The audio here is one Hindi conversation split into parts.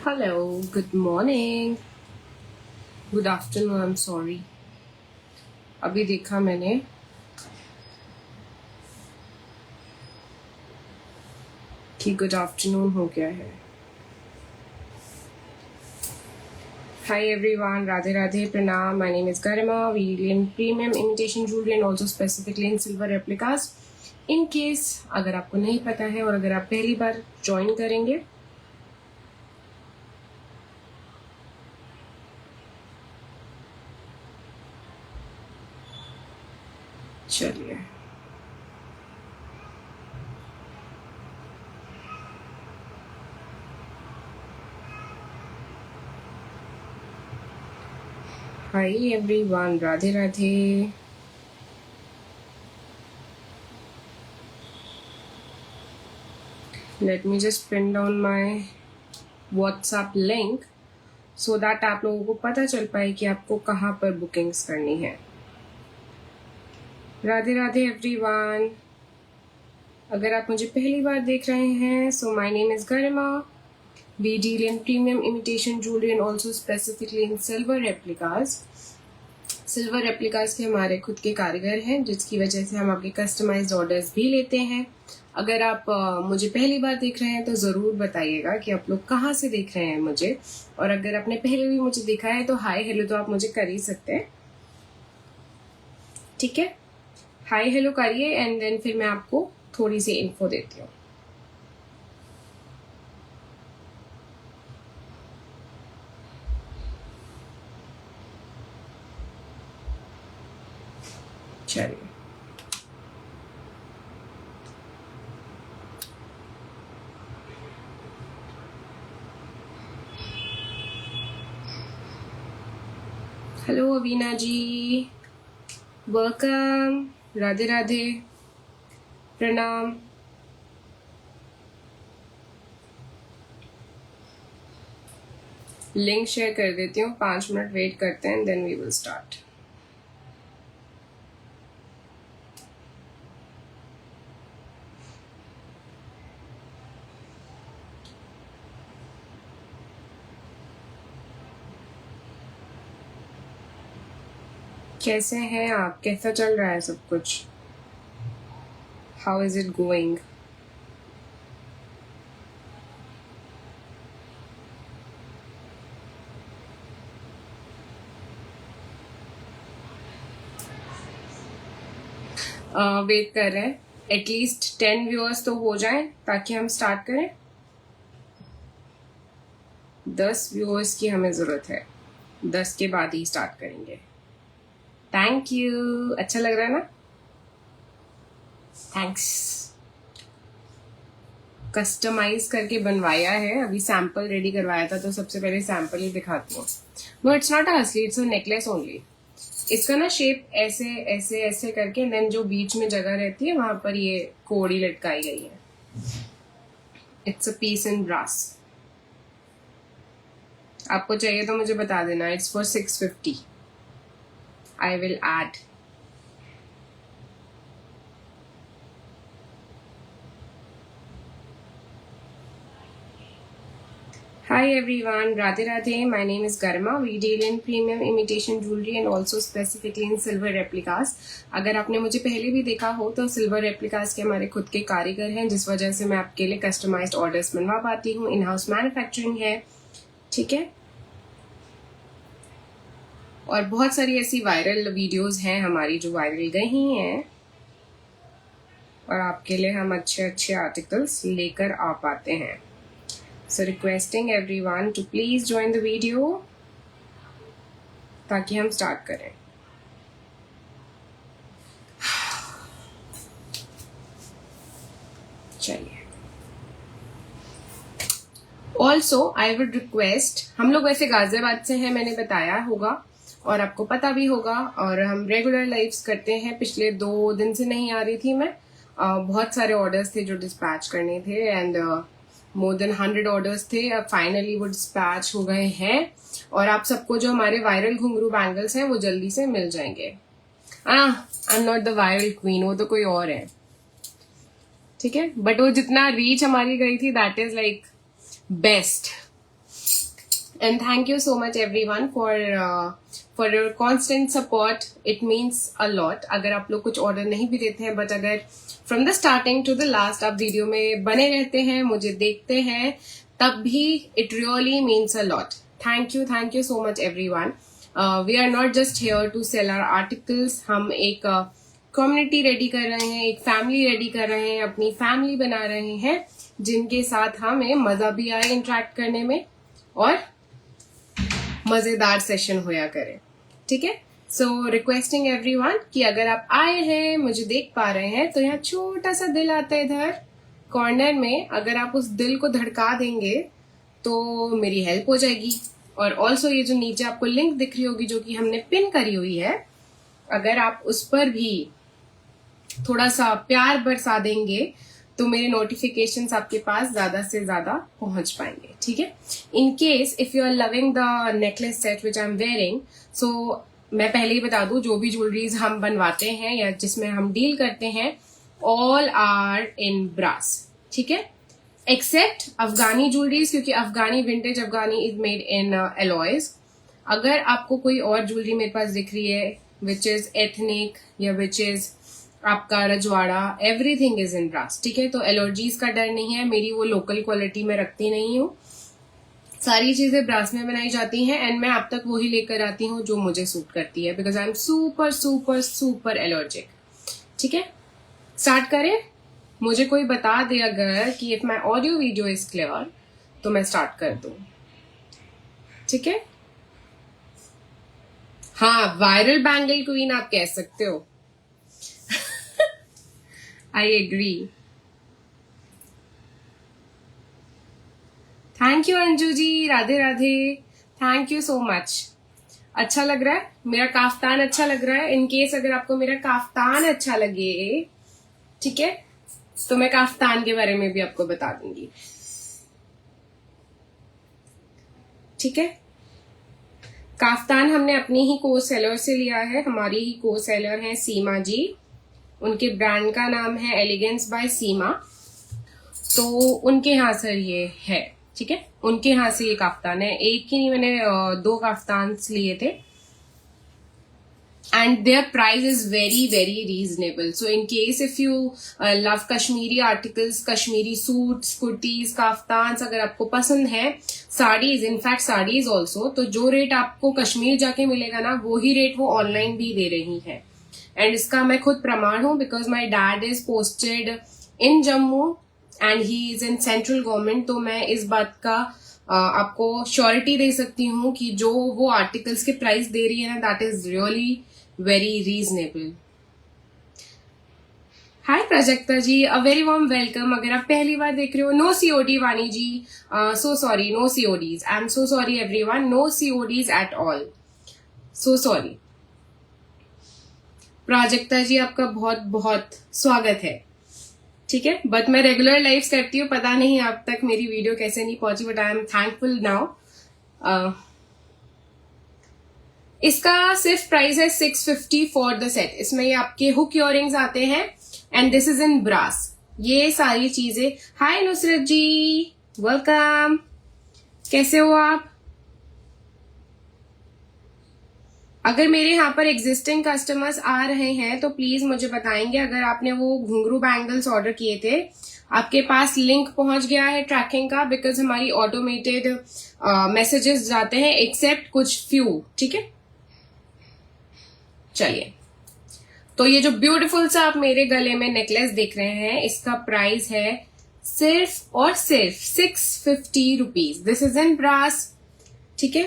Hello, good morning, good afternoon, I'm sorry. अभी देखा मैंने कि गुड आफ्टरनून हो गया है. Hi everyone, Radhe Radhe, Pranam. My name is Garima. We deal in premium imitation jewelry and also specifically in silver replicas. In case अगर आपको नहीं पता है और अगर आप पहली बार ज्वाइन करेंगे चलिए. Hi everyone, Radhe Radhe. Let me just pin down my WhatsApp link so that आप लोगों को पता चल पाए कि आपको कहाँ पर बुकिंग्स करनी है. राधे राधे एवरीवन. अगर आप मुझे पहली बार देख रहे हैं so my name is Garima. We deal in premium imitation jewellery and also specifically in silver replicas. Silver replicas के हमारे खुद के कारीगर हैं जिसकी वजह से हम आपके कस्टमाइज्ड ऑर्डर्स भी लेते हैं. अगर आप मुझे पहली बार देख रहे हैं तो ज़रूर बताइएगा कि आप लोग कहाँ से देख रहे हैं मुझे. और अगर आपने पहले भी मुझे देखा है तो हाय हेलो तो आप मुझे कर ही सकते हैं. ठीक है, हाय हेलो करिए एंड देन फिर मैं आपको थोड़ी सी इन्फो देती हूँ. चलिए, हेलो अवीना जी, वेलकम. राधे राधे, प्रणाम. लिंक शेयर कर देती हूँ, 5 मिनट वेट करते हैं देन वी विल स्टार्ट. कैसे हैं आप, कैसा चल रहा है सब कुछ, how is it going? Wait कर रहे हैं एटलीस्ट 10 व्यूअर्स तो हो जाएं ताकि हम स्टार्ट करें. 10 व्यूअर्स की हमें ज़रूरत है, 10 के बाद ही स्टार्ट करेंगे. थैंक यू, अच्छा लग रहा है ना? थैंक्स. कस्टमाइज करके बनवाया है, अभी सैंपल रेडी करवाया था तो सबसे पहले सैंपल ही दिखाती हूँ. नो इट्स नॉट अ असली, इट्स अ नेकलेस ओनली. इसका ना शेप ऐसे ऐसे ऐसे करके देन जो बीच में जगह रहती है वहां पर ये कोड़ी लटकाई गई है. It's a piece in brass. आपको चाहिए तो मुझे बता देना. It's for 650. I will add. Hi everyone, Radhe Radhe. My name is Garima. We deal in premium imitation jewelry and also specifically in silver replicas. अगर आपने मुझे पहले भी देखा हो तो सिल्वर रेप्लिकास के हमारे खुद के कारीगर हैं जिस वजह से मैं आपके लिए कस्टमाइज्ड ऑर्डर्स बनवा पाती हूँ. इन हाउस मैन्युफैक्चरिंग है, ठीक है. और बहुत सारी ऐसी वायरल वीडियोस हैं हमारी जो वायरल गई हैं और आपके लिए हम अच्छे अच्छे आर्टिकल्स लेकर आ पाते हैं. So requesting everyone to please join the video ताकि हम स्टार्ट करें. चलिए. ऑल्सो आई वुड रिक्वेस्ट, हम लोग वैसे गाजियाबाद से हैं मैंने बताया होगा और आपको पता भी होगा और हम रेगुलर लाइव्स करते हैं. पिछले 2 दिन से नहीं आ रही थी मैं. बहुत सारे ऑर्डर्स थे जो डिस्पैच करने थे एंड मोर देन 100 ऑर्डर्स थे. अब फाइनली वो डिस्पैच हो गए हैं और आप सबको जो हमारे वायरल घुंघरू बैंगल्स हैं वो जल्दी से मिल जाएंगे. I am not the viral queen, वो तो कोई और है, ठीक है. बट वो जितना रीच हमारी गई थी that is like best. And thank you so much everyone for your constant support. It means a lot. अगर आप लोग कुछ ऑर्डर नहीं भी देते हैं, बट अगर from the starting to the last आप वीडियो में बने रहते हैं, मुझे देखते हैं, तब भी it really means a lot. Thank you so much everyone. We are not just here to sell our articles. हम एक कम्युनिटी रेडी कर रहे हैं, एक फैमिली रेडी कर रहे हैं, अपनी फैमिली बना रहे हैं जिनके साथ हमें मजा भी आए इंटरेक्ट करने में और मजेदार सेशन होया करे. ठीक है. सो रिक्वेस्टिंग एवरीवन कि अगर आप आए हैं, मुझे देख पा रहे हैं, तो यहाँ छोटा सा दिल आता है इधर कॉर्नर में. अगर आप उस दिल को धड़का देंगे तो मेरी हेल्प हो जाएगी. और ऑल्सो ये जो नीचे आपको लिंक दिख रही होगी जो कि हमने पिन करी हुई है, अगर आप उस पर भी थोड़ा सा प्यार बरसा देंगे तो मेरे नोटिफिकेशंस आपके पास ज्यादा से ज्यादा पहुंच पाएंगे. ठीक है. In case if you are loving the necklace set which I am wearing, so मैं पहले ही बता दूं, जो भी ज्वेलरीज हम बनवाते हैं या जिसमें हम डील करते हैं, ऑल आर इन ब्रास. ठीक है. एक्सेप्ट अफगानी ज्वेलरीज, क्योंकि Afghani vintage Afghani is made in alloys. अगर आपको कोई और ज्वेलरी मेरे पास दिख रही है विच इज एथनिक या विच इज आपका रजवाड़ा, एवरीथिंग इज इन ब्रास. ठीक है. तो एलर्जीज का डर नहीं है. मेरी वो लोकल क्वालिटी में रखती नहीं हूँ. सारी चीजें ब्रास में बनाई जाती हैं एंड मैं अब तक वही लेकर आती हूँ जो मुझे सूट करती है, because I am super super super allergic. ठीक है. स्टार्ट करें. मुझे कोई बता दे अगर कि if my audio video is clear तो मैं स्टार्ट कर दूं. ठीक है. हाँ, वायरल बैंगल क्वीन आप कह सकते हो. I agree. Thank you Anju ji. Radhe Radhe. Thank you so much. अच्छा लग रहा है मेरा काफ्तान. अच्छा लग रहा है. इन केस अगर आपको मेरा काफ्तान अच्छा लगे, ठीक है, तो मैं काफ्तान के बारे में भी आपको बता दूंगी. ठीक है. काफ्तान हमने अपनी ही को सेलर से लिया है. हमारी ही को सेलर है सीमा जी. उनके ब्रांड का नाम है एलिगेंस बाय सीमा. तो उनके यहाँ से ये है. ठीक है. उनके यहाँ से ये काफ्तान है. एक ही नहीं, मैंने 2 काफ्तान लिए थे and there price is very very reasonable. So in case if you love Kashmiri articles, Kashmiri suits, kurtis, kaftan, अगर आपको पसंद है, साड़ीज, इनफैक्ट साड़ीज ऑल्सो, तो जो रेट आपको कश्मीर जाके मिलेगा ना, वो ही रेट वो ऑनलाइन भी दे रही है. एंड इसका मैं खुद प्रमाण हूं, because my dad is posted in Jammu and he is in central government. तो मैं इस बात का आपको श्योरिटी दे सकती हूँ कि जो वो आर्टिकल्स के प्राइस दे रही है ना, that is really very reasonable. Hi Prajakta ji, a very warm welcome. अगर आप पहली बार देख रहे हो, no COD Vani ji, so sorry, no CODs. I am so sorry everyone, no CODs at all. So sorry. Prajakta ji, आपका बहुत बहुत स्वागत है. ठीक है. बट मैं रेगुलर लाइव्स करती हूँ. पता नहीं अब तक मेरी वीडियो कैसे नहीं पहुंची, but I am thankful now. इसका सिर्फ प्राइस है 650 फॉर द सेट. इसमें ये आपके हुक इयररिंग्स आते हैं and this is in brass. ये सारी चीजें. Hi Nusrat ji, welcome. कैसे हो आप? अगर मेरे यहाँ पर एग्जिस्टिंग कस्टमर्स आ रहे हैं तो प्लीज मुझे बताएंगे. अगर आपने वो घुंघरू बैंगल्स ऑर्डर किए थे, आपके पास लिंक पहुंच गया है ट्रैकिंग का, बिकॉज हमारी ऑटोमेटेड मैसेजेस जाते हैं एक्सेप्ट कुछ फ्यू. ठीक है. चलिए. तो ये जो ब्यूटीफुल सा आप मेरे गले में नेकलेस देख रहे हैं, इसका प्राइस है सिर्फ और सिर्फ 650 rupees. This is in brass. ठीक है.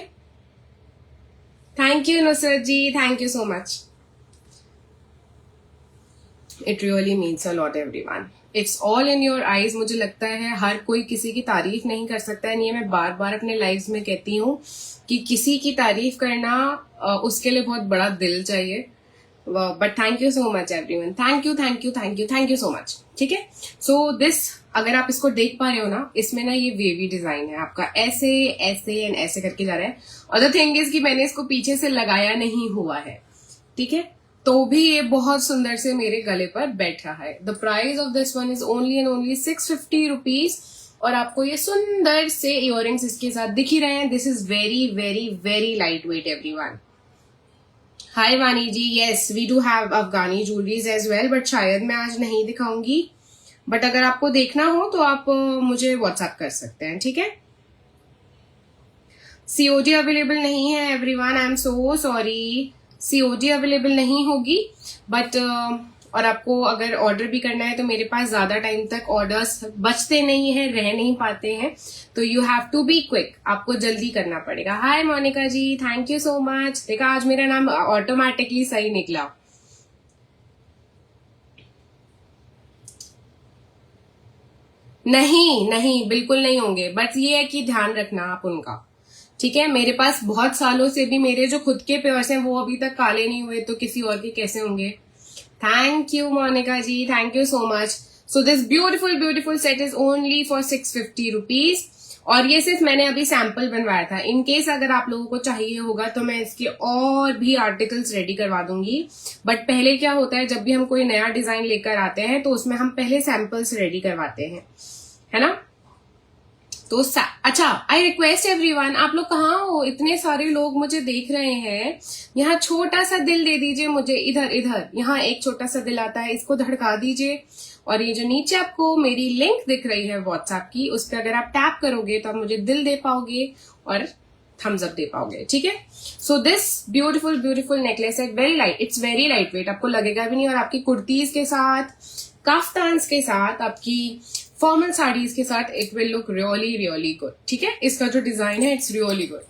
Thank you Nusrat ji, thank you so much. It really means a lot everyone. It's all in your eyes. मुझे लगता है हर कोई किसी की तारीफ नहीं कर सकता है. ये मैं बार बार अपने लाइव्स में कहती हूँ कि किसी की तारीफ करना उसके लिए बहुत बड़ा दिल चाहिए. But thank you so much everyone. Thank you thank you thank you thank you so much. ठीक है. सो दिस, अगर आप इसको देख पा रहे हो ना, इसमें ना ये वेवी डिजाइन है आपका, ऐसे ऐसे एंड ऐसे करके जा रहा है. और द थिंग इज कि मैंने इसको पीछे से लगाया नहीं हुआ है. ठीक है. तो भी ये बहुत सुंदर से मेरे गले पर बैठा है. The price of this one is only and only 650 rupees. और आपको ये सुंदर से इयररिंग्स इसके साथ दिख ही रहे हैं. This is very very very light weight everyone. Hi Vani ji, yes we do have Afghani jewelleries as well, but शायद मैं आज नहीं दिखाऊंगी. बट अगर आपको देखना हो तो आप मुझे व्हाट्सएप कर सकते हैं, ठीक है. सीओडी अवेलेबल नहीं है everyone, I am so sorry. COD available नहीं होगी, बट और आपको अगर ऑर्डर भी करना है तो मेरे पास ज्यादा टाइम तक ऑर्डर्स बचते नहीं है, रह नहीं पाते हैं, तो you have to be quick. आपको जल्दी करना पड़ेगा. Hi Monika ji, thank you so much. देखा आज मेरा नाम ऑटोमेटिकली सही निकला. नहीं नहीं, बिल्कुल नहीं होंगे, बट ये है कि ध्यान रखना आप उनका, ठीक है. मेरे पास बहुत सालों से भी मेरे जो खुद के पेयर्स हैं वो अभी तक काले नहीं हुए, तो किसी और के कैसे होंगे. Thank you Monika ji, thank you so much. So this beautiful beautiful set is only for 650 rupees. और ये सिर्फ मैंने अभी सैंपल बनवाया था. इन केस अगर आप लोगों को चाहिए होगा तो मैं इसके और भी आर्टिकल्स रेडी करवा दूंगी. बट पहले क्या होता है, जब भी हम कोई नया डिजाइन लेकर आते हैं तो उसमें हम पहले सैंपल्स रेडी करवाते हैं, है ना. तो अच्छा, आई रिक्वेस्ट एवरीवन, आप लोग कहाँ हो? इतने सारे लोग मुझे देख रहे हैं. यहाँ छोटा सा दिल दे दीजिए मुझे, इधर इधर यहाँ एक छोटा सा दिल आता है, इसको धड़का दीजिए. और ये जो नीचे आपको मेरी लिंक दिख रही है व्हाट्सएप की, उस पर अगर आप टैप करोगे तो आप मुझे दिल दे पाओगे और थम्स अप दे पाओगे, ठीक है. So this beautiful beautiful necklace है very light, it's very light weight, आपको लगेगा भी नहीं. और आपकी कुर्तीज के साथ, काफ्तान्स के साथ, आपकी फॉर्मल साड़ीज के साथ it will look really really good, ठीक है. इसका जो डिजाइन है इट्स रियली गुड.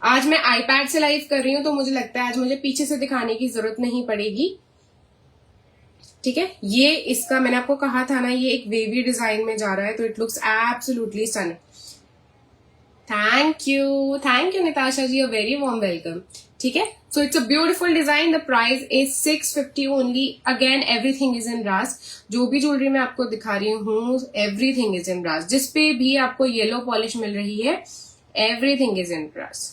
आज मैं आईपैड से लाइव कर रही हूं तो मुझे लगता है आज मुझे पीछे से दिखाने की जरूरत नहीं पड़ेगी, ठीक है. ये इसका मैंने आपको कहा था ना, ये एक वेवी डिजाइन में जा रहा है, तो it looks absolutely stunning. Thank you Nitasha ji, a very warm welcome, ठीक है. So it's a beautiful design. The price is 650 only. Again everything is in brass. जो भी ज्वेलरी मैं आपको दिखा रही हूँ एवरीथिंग इज इन ब्रास. जिसपे भी आपको येलो पॉलिश मिल रही है everything is in brass.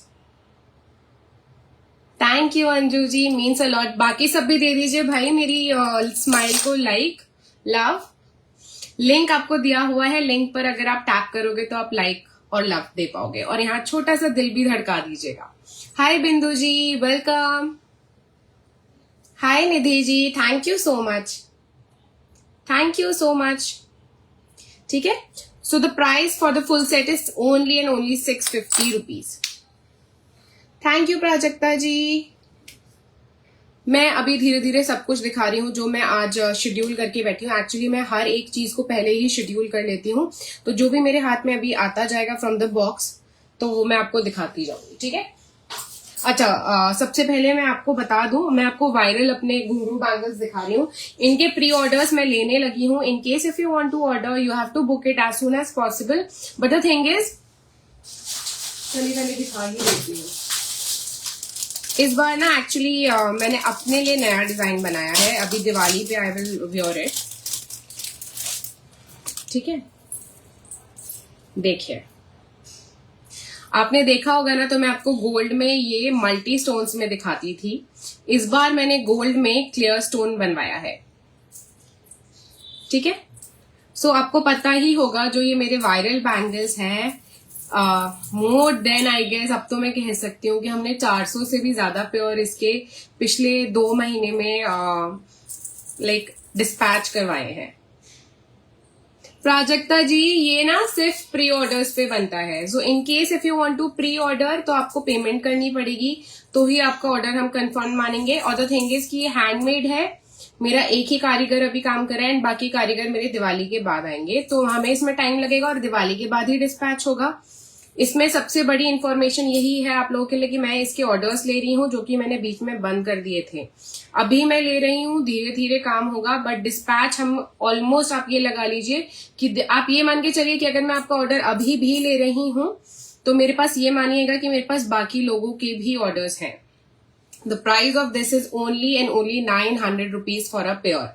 Thank you Anju ji, means a lot. बाकी सब भी दे दीजिए भाई मेरी स्माइल को लाइक, लव. लिंक आपको दिया हुआ है, लिंक पर अगर आप टैप करोगे तो आप लाइक और लव दे पाओगे. और यहाँ छोटा सा दिल भी धड़का दीजिएगा. Hi Bindu ji, welcome. Hi Nidhi ji, thank you so much, thank you so much, ठीक है. So the price for the full set is only and only 650 rupees. Thank you Prajakta ji. मैं अभी धीरे धीरे सब कुछ दिखा रही हूँ जो मैं आज शेड्यूल करके बैठी हूँ. एक्चुअली मैं हर एक चीज को पहले ही शेड्यूल कर लेती हूँ, तो जो भी मेरे हाथ में अभी आता जाएगा फ्रॉम द बॉक्स तो वो मैं आपको दिखाती जाऊंगी, ठीक है. अच्छा, सबसे पहले मैं आपको बता दूं, मैं आपको वायरल अपने घुंघरू बैंगल्स दिखा रही हूँ. इनके प्री ऑर्डर्स मैं लेने लगी हूँ. In case if you want to order you have to book it as soon as possible. But the thing is, चलिए दिखा ही देती हूँ. इस बार ना एक्चुअली मैंने अपने लिए नया डिजाइन बनाया है. अभी दिवाली पे आई विल वियर इट, ठीक है. देखिए, आपने देखा होगा ना, तो मैं आपको गोल्ड में ये मल्टी स्टोन्स में दिखाती थी. इस बार मैंने गोल्ड में क्लियर स्टोन बनवाया है, ठीक है. सो आपको पता ही होगा जो ये मेरे वायरल बैंगल्स हैं, मोर देन आई गेस अब तो मैं कह सकती हूँ कि हमने 400 से भी ज्यादा पेयर इसके पिछले 2 महीने में लाइक डिस्पैच करवाए हैं. प्राजक्ता जी, ये ना सिर्फ प्री ऑर्डर्स पे बनता है. So in case if you want to pre order तो आपको पेमेंट करनी पड़ेगी, तो ही आपका ऑर्डर हम कंफर्म मानेंगे. और द थिंग इज कि ये हैंडमेड है. मेरा एक ही कारीगर अभी काम कर रहा है एंड बाकी कारीगर मेरे दिवाली के बाद आएंगे, तो हमें इसमें टाइम लगेगा और दिवाली के बाद ही डिस्पैच होगा. इसमें सबसे बड़ी इंफॉर्मेशन यही है आप लोगों के लिए कि मैं इसके ऑर्डर्स ले रही हूँ जो कि मैंने बीच में बंद कर दिए थे. अभी मैं ले रही हूँ, धीरे धीरे काम होगा, बट डिस्पैच हम ऑलमोस्ट, आप ये लगा लीजिए कि आप ये मान के चलिए कि अगर मैं आपका ऑर्डर अभी भी ले रही हूँ तो मेरे पास ये मानिएगा कि मेरे पास बाकी लोगों के भी ऑर्डर्स हैं. The price of this is only and only 900 rupees for a pair.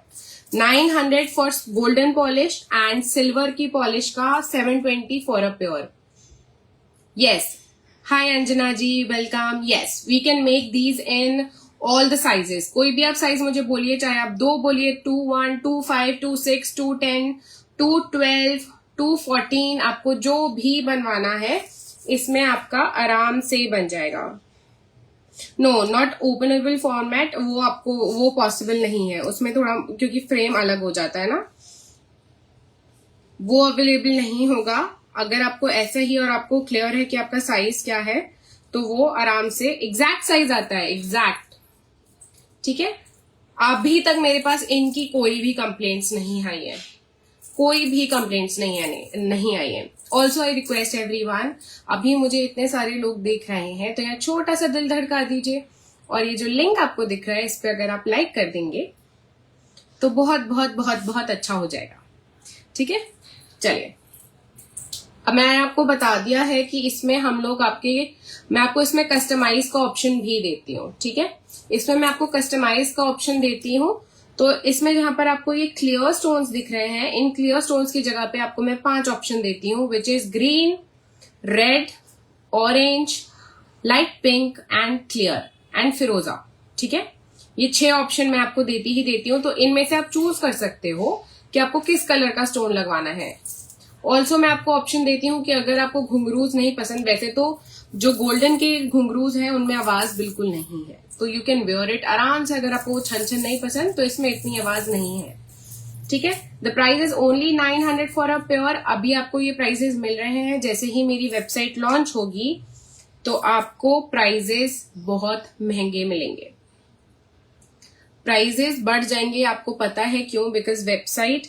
900 for golden polish and silver की पॉलिश का 720 for a pair. Yes. Hi Anjana ji, welcome. Yes, we can make these in all the sizes. कोई भी आप साइज मुझे बोलिए, चाहे आप 2 बोलिए, 2, 1, 2, 5, 2, 6, 2, 10, 2, 12, 214 आपको जो भी बनवाना है इसमें आपका आराम से बन जाएगा। नो नॉट ओपनेबल फॉर्मेट, वो आपको वो पॉसिबल नहीं है, उसमें थोड़ा क्योंकि फ्रेम अलग हो जाता है ना, वो अवेलेबल नहीं होगा। अगर आपको ऐसा ही और आपको क्लियर है कि आपका साइज क्या है तो वो आराम से एग्जैक्ट साइज आता है, एग्जैक्ट। ठीक है, अभी तक मेरे पास इनकी कोई भी कंप्लेंट्स नहीं आई है, कोई भी कंप्लेंट्स नहीं आई है। ऑल्सो आई रिक्वेस्ट एवरीवन, अभी मुझे इतने सारे लोग देख रहे हैं तो यहाँ छोटा सा दिल धड़का दीजिए और ये जो लिंक आपको दिख रहा है इस पे अगर आप लाइक कर देंगे तो बहुत बहुत बहुत बहुत अच्छा हो जाएगा। ठीक है, चलिए अब मैंने आपको बता दिया है कि इसमें हम लोग मैं आपको इसमें कस्टमाइज का ऑप्शन भी देती हूँ। ठीक है, इसमें मैं आपको कस्टमाइज का ऑप्शन देती हूँ। तो इसमें जहां पर आपको ये क्लियर स्टोन्स दिख रहे हैं, इन क्लियर स्टोन्स की जगह पे आपको मैं 5 ऑप्शन देती हूँ, which is green, red, orange, light pink and clear and फिरोजा। ठीक है, ये 6 ऑप्शन मैं आपको देती हूँ। तो इनमें से आप चूज कर सकते हो कि आपको किस कलर का स्टोन लगवाना है। ऑल्सो मैं आपको ऑप्शन देती हूँ कि अगर आपको घुंघरूज नहीं पसंद, वैसे तो जो गोल्डन के घुंघरूज हैं उनमें आवाज बिल्कुल नहीं है, तो यू कैन वेयर इट आराम से। अगर आपको छन छन नहीं पसंद तो इसमें इतनी आवाज नहीं है। ठीक है, the price is only 900 for a pair. अभी आपको ये प्राइजेस मिल रहे हैं, जैसे ही मेरी वेबसाइट लॉन्च होगी तो आपको प्राइजेस बहुत महंगे मिलेंगे, प्राइजेस बढ़ जाएंगे। आपको पता है क्यों? बिकॉज वेबसाइट,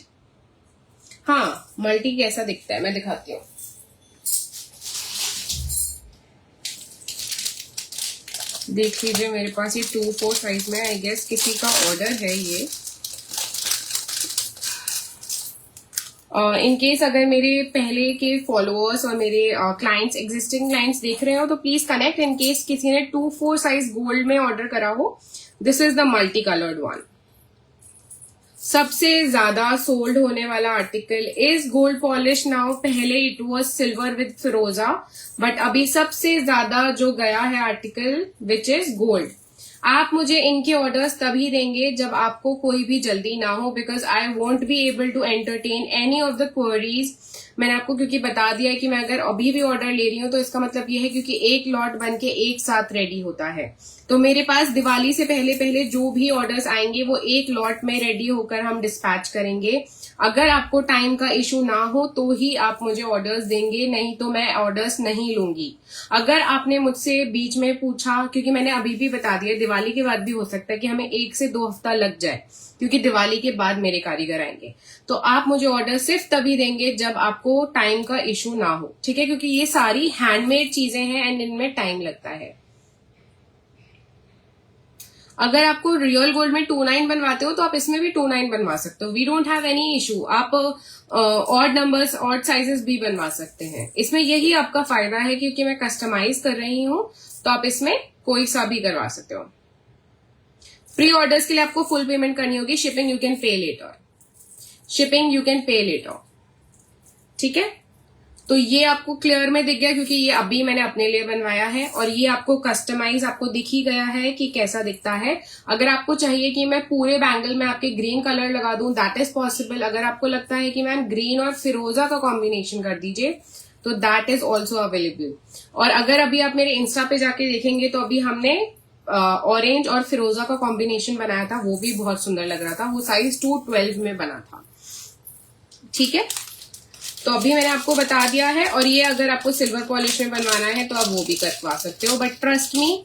हाँ मल्टी कैसा दिखता है मैं दिखाती हूँ। देख लीजिए मेरे पास ये 2-4 साइज में, आई गेस किसी का ऑर्डर है ये। इन केस अगर मेरे पहले के फॉलोअर्स और मेरे क्लाइंट्स, एग्जिस्टिंग क्लाइंट्स देख रहे हो तो प्लीज कनेक्ट। इन केस किसी ने 2-4 साइज गोल्ड में ऑर्डर करा हो, this is the multi coloured one. सबसे ज्यादा सोल्ड होने वाला article is gold polish now. पहले इट वाज सिल्वर विद फिरोजा, बट अभी सबसे ज्यादा जो गया है आर्टिकल विच इज गोल्ड। आप मुझे इनके ऑर्डर्स तभी देंगे जब आपको कोई भी जल्दी ना हो, because I won't be able to entertain any of the queries. मैंने आपको क्योंकि बता दिया है कि मैं अगर अभी भी ऑर्डर ले रही हूँ तो इसका मतलब ये है क्योंकि एक लॉट बन के एक साथ रेडी होता है। तो मेरे पास दिवाली से पहले पहले जो भी ऑर्डर्स आएंगे वो एक लॉट में रेडी होकर हम डिस्पैच करेंगे। अगर आपको टाइम का इशू ना हो तो ही आप मुझे ऑर्डर्स देंगे, नहीं तो मैं ऑर्डर्स नहीं लूंगी। अगर आपने मुझसे बीच में पूछा, क्योंकि मैंने अभी भी बता दिया दिवाली के बाद भी हो सकता है कि हमें 1 से 2 हफ्ता लग जाए, क्योंकि दिवाली के बाद मेरे कारीगर आएंगे। तो आप मुझे ऑर्डर सिर्फ तभी देंगे जब आपको टाइम का इशू ना हो। ठीक है, क्योंकि ये सारी हैंडमेड चीजें हैं एंड इनमें टाइम लगता है। अगर आपको रियल गोल्ड में 29 बनवाते हो तो आप इसमें भी 29 बनवा सकते हो, we don't have any issue. आप ऑड नंबर्स, ऑड साइजेस भी बनवा सकते हैं। इसमें यही आपका फायदा है क्योंकि मैं कस्टमाइज कर रही हूं, तो आप इसमें कोई सा भी करवा सकते हो। प्री ऑर्डर्स के लिए आपको फुल पेमेंट करनी होगी। Shipping you can pay later, shipping you can pay later. ठीक है, तो ये आपको क्लियर में दिख गया क्योंकि ये अभी मैंने अपने लिए बनवाया है और ये आपको कस्टमाइज आपको दिख ही गया है कि कैसा दिखता है। अगर आपको चाहिए कि मैं पूरे बैंगल में आपके ग्रीन कलर लगा दूं, दैट इज पॉसिबल। अगर आपको लगता है कि मैम ग्रीन और फिरोजा का कॉम्बिनेशन कर दीजिए तो दैट इज ऑल्सो अवेलेबल। और अगर अभी आप मेरे इंस्टा पे जाके देखेंगे तो अभी हमने ऑरेंज और फिरोजा का कॉम्बिनेशन बनाया था, वो भी बहुत सुंदर लग रहा था। वो साइज 212 में बना था। ठीक है, तो अभी मैंने आपको बता दिया है। और ये अगर आपको सिल्वर पॉलिश में बनवाना है तो आप वो भी करवा सकते हो, बट ट्रस्ट मी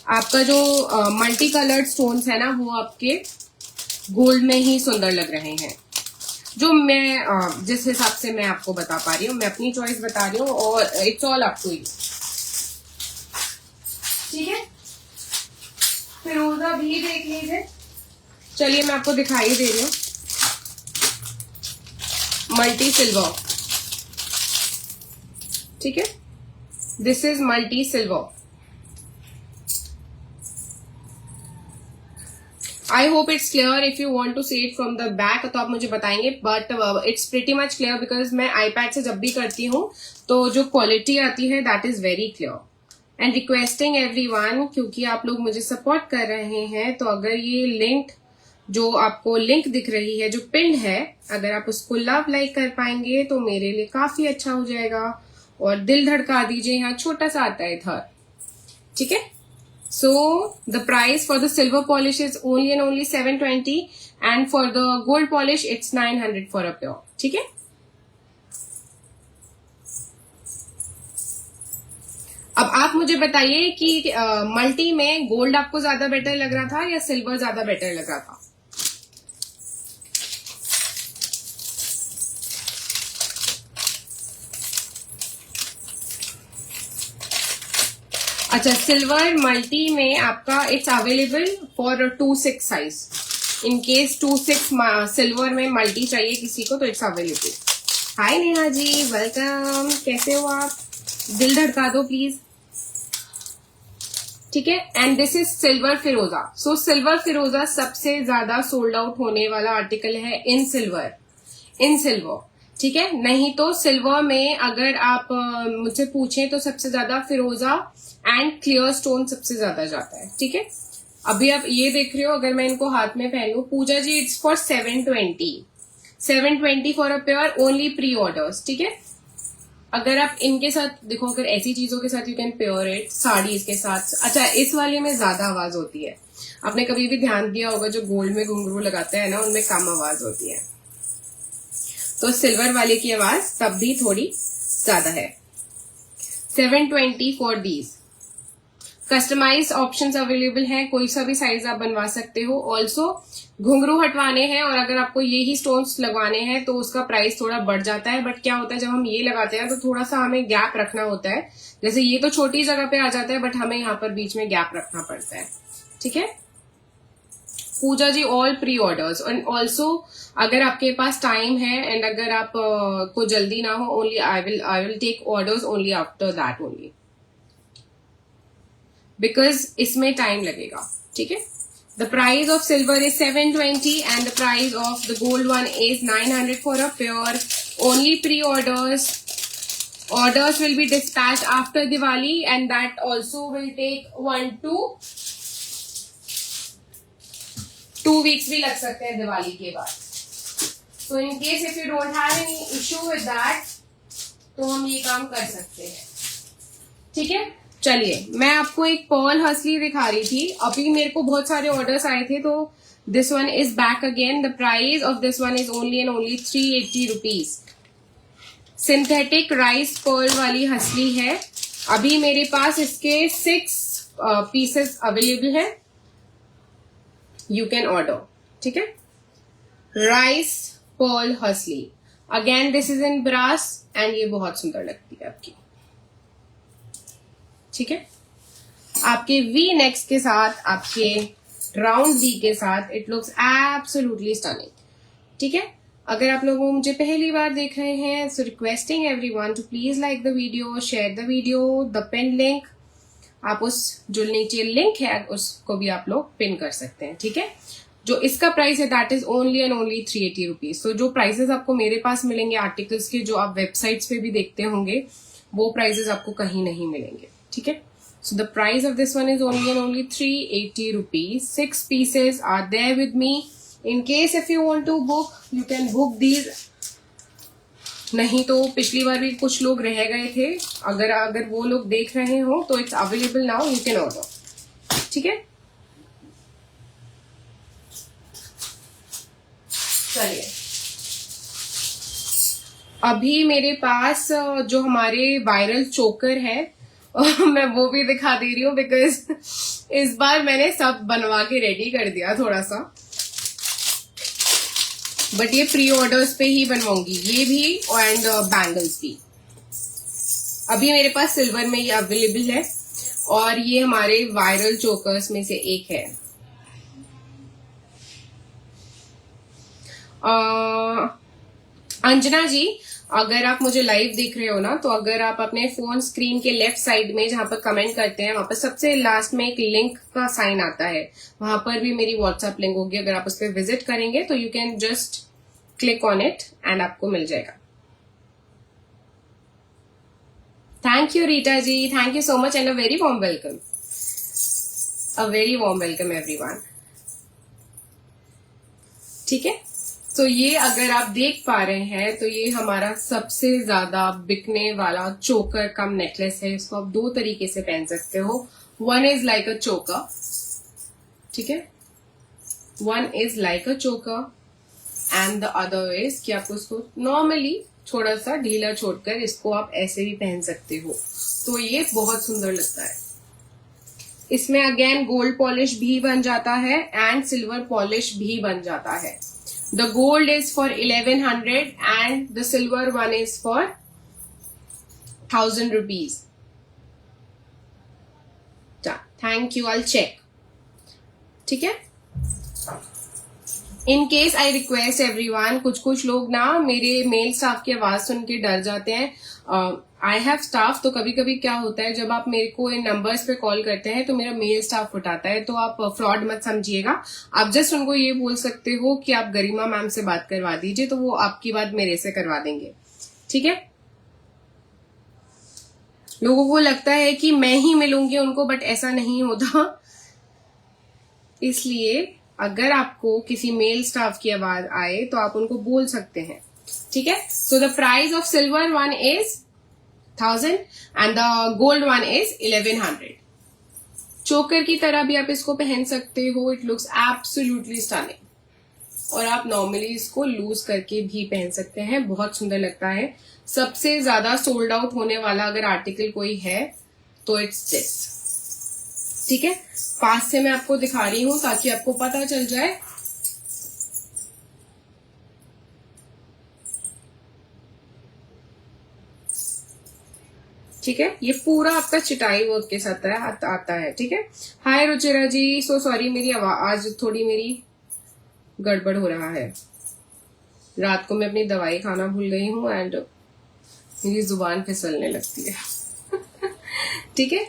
आपका जो मल्टी कलर्ड स्टोन्स है ना वो आपके गोल्ड में ही सुंदर लग रहे हैं। जो मैं जिस हिसाब से मैं आपको बता पा रही हूँ, मैं अपनी चॉइस बता रही हूँ और it's all up to you. ठीक है, फिरोजा भी देख लीजिए। चलिए मैं आपको दिखाई दे रही हूँ मल्टी सिल्वर। ठीक है, this is multi silver. I hope it's clear. If you want to see it from the back तो आप मुझे बताएंगे, but it's pretty much clear because मैं आईपैड से जब भी करती हूँ तो जो क्वालिटी आती है that is very clear. And requesting everyone, क्योंकि आप लोग मुझे सपोर्ट कर रहे हैं, तो अगर ये लिंक जो आपको लिंक दिख रही है, जो पिन है, अगर आप उसको लव लाइक कर पाएंगे तो मेरे लिए काफी अच्छा हो जाएगा। और दिल धड़का दीजिए, यहाँ छोटा सा आता है थर, ठीक है। So the price for the silver polish is only and only 720 and for the gold polish it's 900 for a pure, ठीक है। अब आप मुझे बताइए कि मल्टी में गोल्ड आपको ज्यादा बेटर लग रहा था या सिल्वर ज्यादा बेटर लग रहा था? अच्छा, सिल्वर मल्टी में आपका it's available for 2/6 size. In case 2/6 silver में मल्टी चाहिए किसी को तो it's available. Hi Neha ji, welcome, कैसे हो आप? दिल धड़का दो प्लीज, ठीक है। एंड दिस इज सिल्वर फिरोजा। सो सिल्वर फिरोजा सबसे ज्यादा सोल्ड आउट होने वाला आर्टिकल है इन सिल्वर, ठीक है। नहीं तो सिल्वर में अगर आप मुझसे पूछें तो सबसे ज्यादा फिरोजा एंड क्लियर स्टोन सबसे ज्यादा जाता है, ठीक है। अभी आप ये देख रहे हो, अगर मैं इनको हाथ में पहनूं, Puja ji it's for 720 for a pair, only pre orders, ठीक है। अगर आप इनके साथ देखो, अगर ऐसी चीजों के साथ you can pair it, saris के साथ। अच्छा, इस वाले में ज्यादा आवाज होती है, आपने कभी भी ध्यान दिया होगा, जो गोल्ड में घुंघरू लगाते हैं ना, उनमें कम आवाज होती है, तो सिल्वर वाले की आवाज तब भी थोड़ी ज्यादा है। 720 for these. Customise options available हैं, कोई सा भी साइज आप बनवा सकते हो। ऑल्सो घुंघरू हटवाने हैं और अगर आपको ये ही स्टोन्स लगवाने हैं तो उसका प्राइस थोड़ा बढ़ जाता है। बट क्या होता है, जब हम ये लगाते हैं तो थोड़ा सा हमें गैप रखना होता है। जैसे ये तो छोटी जगह पे आ जाता है, बट हमें यहाँ पर बीच में गैप रखना पड़ता है, ठीक है। Puja ji all pre orders. And also अगर आपके पास टाइम है एंड अगर आप को जल्दी ना हो, only I will take orders only after that only, because इसमें टाइम लगेगा, ठीक है। The price of silver is 720 and the price of the gold one is 900 for a pair, only pre orders. Orders will be dispatch after Diwali and that also will take 1 to 2 weeks भी लग सकते हैं दिवाली के बाद। So in case if you don't have any issue with that तो हम ये काम कर सकते हैं, ठीक है। चलिए, मैं आपको एक पर्ल हसली दिखा रही थी। अभी मेरे को बहुत सारे ऑर्डर्स आए थे, तो this one is back again. The price of this one is only and only 380 rupees. Synthetic rice pearl वाली हसली है। अभी मेरे पास इसके 6 पीसेस अवेलेबल है, यू कैन ऑर्डर, ठीक है। राइस पर्ल हसली, again this is in brass and ये बहुत सुंदर लगती है आपकी, ठीक है। आपके वी नेक्स के साथ, आपके राउंड वी के साथ, इट लुक्स एब्सोल्युटली स्टनिंग, ठीक है। अगर आप लोग मुझे पहली बार देख रहे हैं, so requesting everyone to please like the video, share the video, the pin link. आप उस जो नीचे लिंक है उसको भी आप लोग पिन कर सकते हैं, ठीक है। जो इसका प्राइस है that is only and only 380 rupees. तो जो प्राइसेस आपको मेरे पास मिलेंगे आर्टिकल्स के, जो आप वेबसाइट्स पे भी देखते होंगे, वो प्राइसेस आपको कहीं नहीं मिलेंगे, ठीक है। So the price of this one is only and only 380 rupees. 6 pieces are there with me. In case if you want to book, you can book these. नहीं तो पिछली बार भी कुछ लोग रह गए थे, अगर वो लोग देख रहे हो तो it's available now, you can order, ठीक है। चलिए, अभी मेरे पास जो हमारे वायरल चोकर है मैं वो भी दिखा दे रही हूँ, बिकॉज इस बार मैंने सब बनवा के रेडी कर दिया थोड़ा सा, बट ये प्री ऑर्डर्स पे ही बनवाऊंगी, ये भी एंड बैंगल्स भी। अभी मेरे पास सिल्वर में ये अवेलेबल है और ये हमारे वायरल चोकर्स में से एक है। अंजना जी, अगर आप मुझे लाइव देख रहे हो ना, तो अगर आप अपने फोन स्क्रीन के लेफ्ट साइड में जहां पर कमेंट करते हैं, वहां पर सबसे लास्ट में एक लिंक का साइन आता है, वहां पर भी मेरी व्हाट्सएप लिंक होगी। अगर आप उस पर विजिट करेंगे तो you can just click on it and आपको मिल जाएगा। Thank you Rita ji, thank you so much and a very warm welcome, a very warm welcome everyone. ठीक है। तो ये अगर आप देख पा रहे हैं तो ये हमारा सबसे ज्यादा बिकने वाला चोकर कम नेकलेस है। इसको आप दो तरीके से पहन सकते हो। वन इज लाइक अ चोकर, ठीक है, वन इज लाइक अ चोकर एंड द अदर इज कि आपको इसको नॉर्मली थोड़ा सा ढीला छोड़कर इसको आप ऐसे भी पहन सकते हो। तो ये बहुत सुंदर लगता है। इसमें अगेन गोल्ड पॉलिश भी बन जाता है एंड सिल्वर पॉलिश भी बन जाता है। The gold is for 1100 and the silver one is for 1000 rupees. Thank you, I check, ठीक है। In case I request everyone, कुछ लोग ना मेरे मेल स्टाफ की आवाज सुन के डर जाते हैं। आई हैव स्टाफ, तो कभी कभी क्या होता है जब आप मेरे को इन नंबर्स पे कॉल करते हैं तो मेरा मेल स्टाफ उठाता है, तो आप फ्रॉड मत समझिएगा। आप जस्ट उनको ये बोल सकते हो कि आप गरिमा मैम से बात करवा दीजिए, तो वो आपकी बात मेरे से करवा देंगे, ठीक है। लोगों को लगता है कि मैं ही मिलूंगी उनको, बट ऐसा नहीं होता। इसलिए अगर आपको किसी मेल स्टाफ की आवाज आए तो आप उनको बोल सकते हैं, ठीक है। So the price of silver one is 1000 and the gold one is 1100। चोकर की तरह भी आप इसको पहन सकते हो। It looks absolutely stunning. और आप नॉर्मली इसको लूज करके भी पहन सकते हैं, बहुत सुंदर लगता है। सबसे ज्यादा सोल्ड आउट होने वाला अगर आर्टिकल कोई है तो इट्स दिस, ठीक है। पास से मैं आपको दिखा रही हूं ताकि आपको पता चल जाए। ठीक है, ये पूरा आपका चिटाई वर्क के साथ आता है, ठीक है। हाय रुचिरा जी, सो सॉरी, मेरी आवाज थोड़ी मेरी गड़बड़ हो रहा है। रात को मैं अपनी दवाई खाना भूल गई हूँ एंड मेरी जुबान फिसलने लगती है। ठीक है।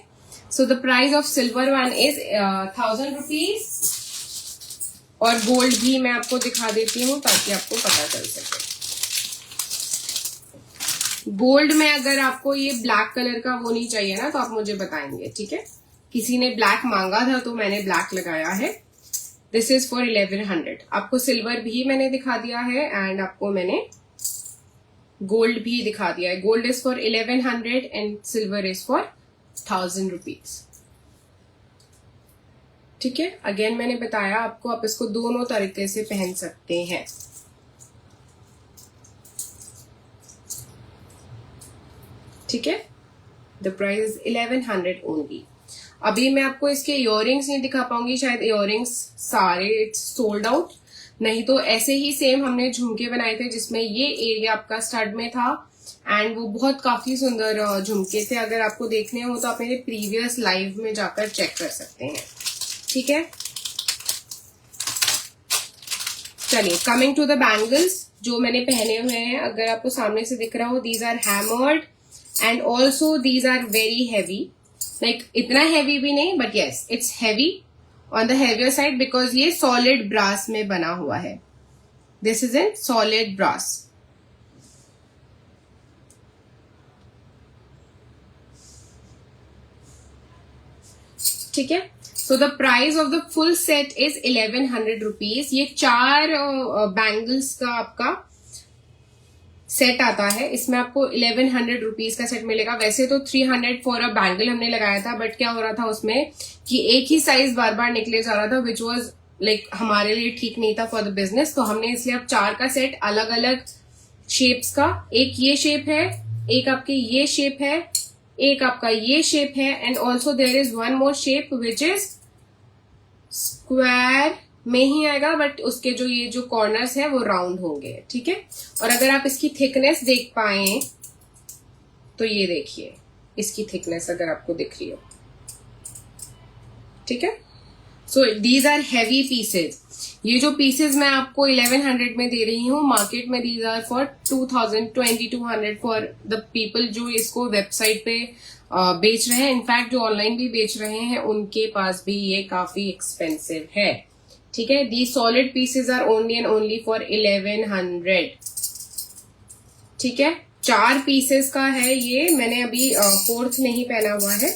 So the price of silver one is 1000 rupees और गोल्ड भी मैं आपको दिखा देती हूँ ताकि आपको पता चल सके। गोल्ड में अगर आपको ये ब्लैक कलर का वो नहीं चाहिए ना तो आप मुझे बताएंगे, ठीक है। किसी ने ब्लैक मांगा था तो मैंने ब्लैक लगाया है। This is for 1100। आपको सिल्वर भी मैंने दिखा दिया है एंड आपको मैंने गोल्ड भी दिखा दिया है। Gold is for 1100 and silver is for 1000 rupees, ठीक है। अगेन मैंने बताया आपको, आप इसको दोनों तरीके से पहन सकते हैं। ठीक है। The price is 1100 only. अभी मैं आपको इसके इयररिंग्स नहीं दिखा पाऊंगी, शायद इयररिंग्स सारे इट्स सोल्ड आउट। नहीं तो ऐसे ही सेम हमने झुमके बनाए थे जिसमें ये एरिया आपका स्टड में था एंड वो बहुत काफी सुंदर झुमके थे। अगर आपको देखने हो तो आप मेरे प्रीवियस लाइव में जाकर चेक कर सकते हैं, ठीक है। चलिए, कमिंग टू द बैंगल्स जो मैंने पहने हुए हैं, अगर आपको सामने से दिख रहा हो, these are hammered and also these are very heavy. Like इतना हैवी भी नहीं, but yes it's heavy on the heavier side because ये सॉलिड ब्रास में बना हुआ है। This is in solid brass. ठीक है। So the price of the full set is 1100 rupees. ये 4 बैंगल्स का आपका सेट आता है। इसमें आपको 1100 रुपीज का सेट मिलेगा। वैसे तो 300 फॉर अ बैंगल हमने लगाया था, बट क्या हो रहा था उसमें कि एक ही साइज बार बार निकले जा रहा था, विच वॉज लाइक हमारे लिए ठीक नहीं था फॉर द बिजनेस। तो हमने इसलिए अब 4 का सेट अलग अलग शेप्स का, एक ये शेप है, एक आपकी ये शेप है, एक आपका ये शेप है and also there is one more shape which is square में ही आएगा, बट उसके जो ये जो कॉर्नर्स है वो राउंड होंगे, ठीक है। और अगर आप इसकी थिकनेस देख पाए तो ये देखिए इसकी थिकनेस अगर आपको दिख रही हो, ठीक है। So these are heavy pieces. ये जो पीसेज मैं आपको 1100 में दे रही हूँ, मार्केट में these are for 2200 for the people जो इसको वेबसाइट पे बेच रहे हैं। इनफैक्ट जो ऑनलाइन भी बेच रहे हैं उनके पास भी ये काफी एक्सपेंसिव है, ठीक है। The solid pieces are only and only for 1100, ठीक है। 4 पीसेस का है ये। मैंने अभी 4th नहीं पहना हुआ है,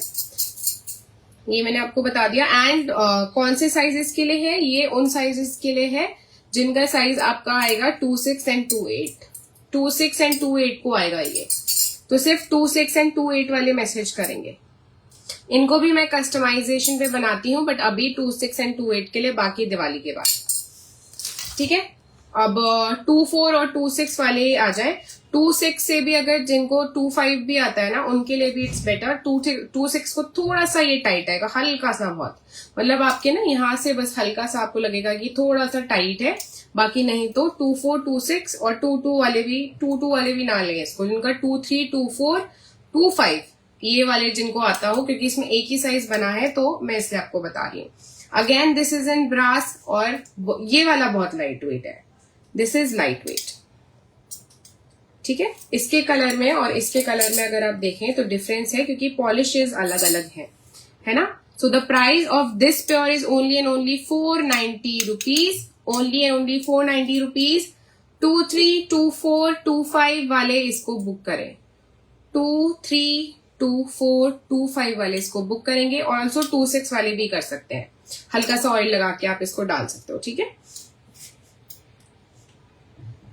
ये मैंने आपको बता दिया। एंड कौन से साइजेस के लिए है, ये उन साइजेस के लिए है जिनका साइज आपका आएगा 26 एंड 28, 26 एंड 28 को आएगा ये, तो सिर्फ 26 एंड 28 वाले मैसेज करेंगे। इनको भी मैं कस्टमाइजेशन पे बनाती हूँ, बट अभी 26 एंड 28 के लिए, बाकी दिवाली के बाद। ठीक है, अब 24 और 26 वाले आ जाए। 26 से भी अगर जिनको 25 भी आता है ना, उनके लिए भी इट्स बेटर। 26 को थोड़ा सा ये टाइट आएगा, हल्का सा, बहुत मतलब आपके ना यहाँ से बस हल्का सा आपको लगेगा कि थोड़ा सा टाइट है, बाकी नहीं तो 24, 26 और 22 वाले भी, 22 वाले भी ना लें इसको, जिनका 23, 24, 25 ये वाले जिनको आता हो, क्योंकि इसमें एक ही साइज बना है तो मैं इसलिए आपको बता रही हूँ। Again this is in brass, और ये वाला बहुत लाइट वेट है, दिस इज लाइट वेट। ठीक है, इसके कलर में और इसके कलर में अगर आप देखें तो डिफरेंस है, क्योंकि पॉलिशेस अलग अलग है ना। सो the price of this pure is only and only 490 rupees, only and only 490 rupees. 23, 24, 25 वाले इसको बुक करें, 23, 24, 25 वाले इसको बुक करेंगे, और ऑल्सो 26 वाले भी कर सकते हैं। हल्का सा ऑयल लगा के आप इसको डाल सकते हो। ठीक है,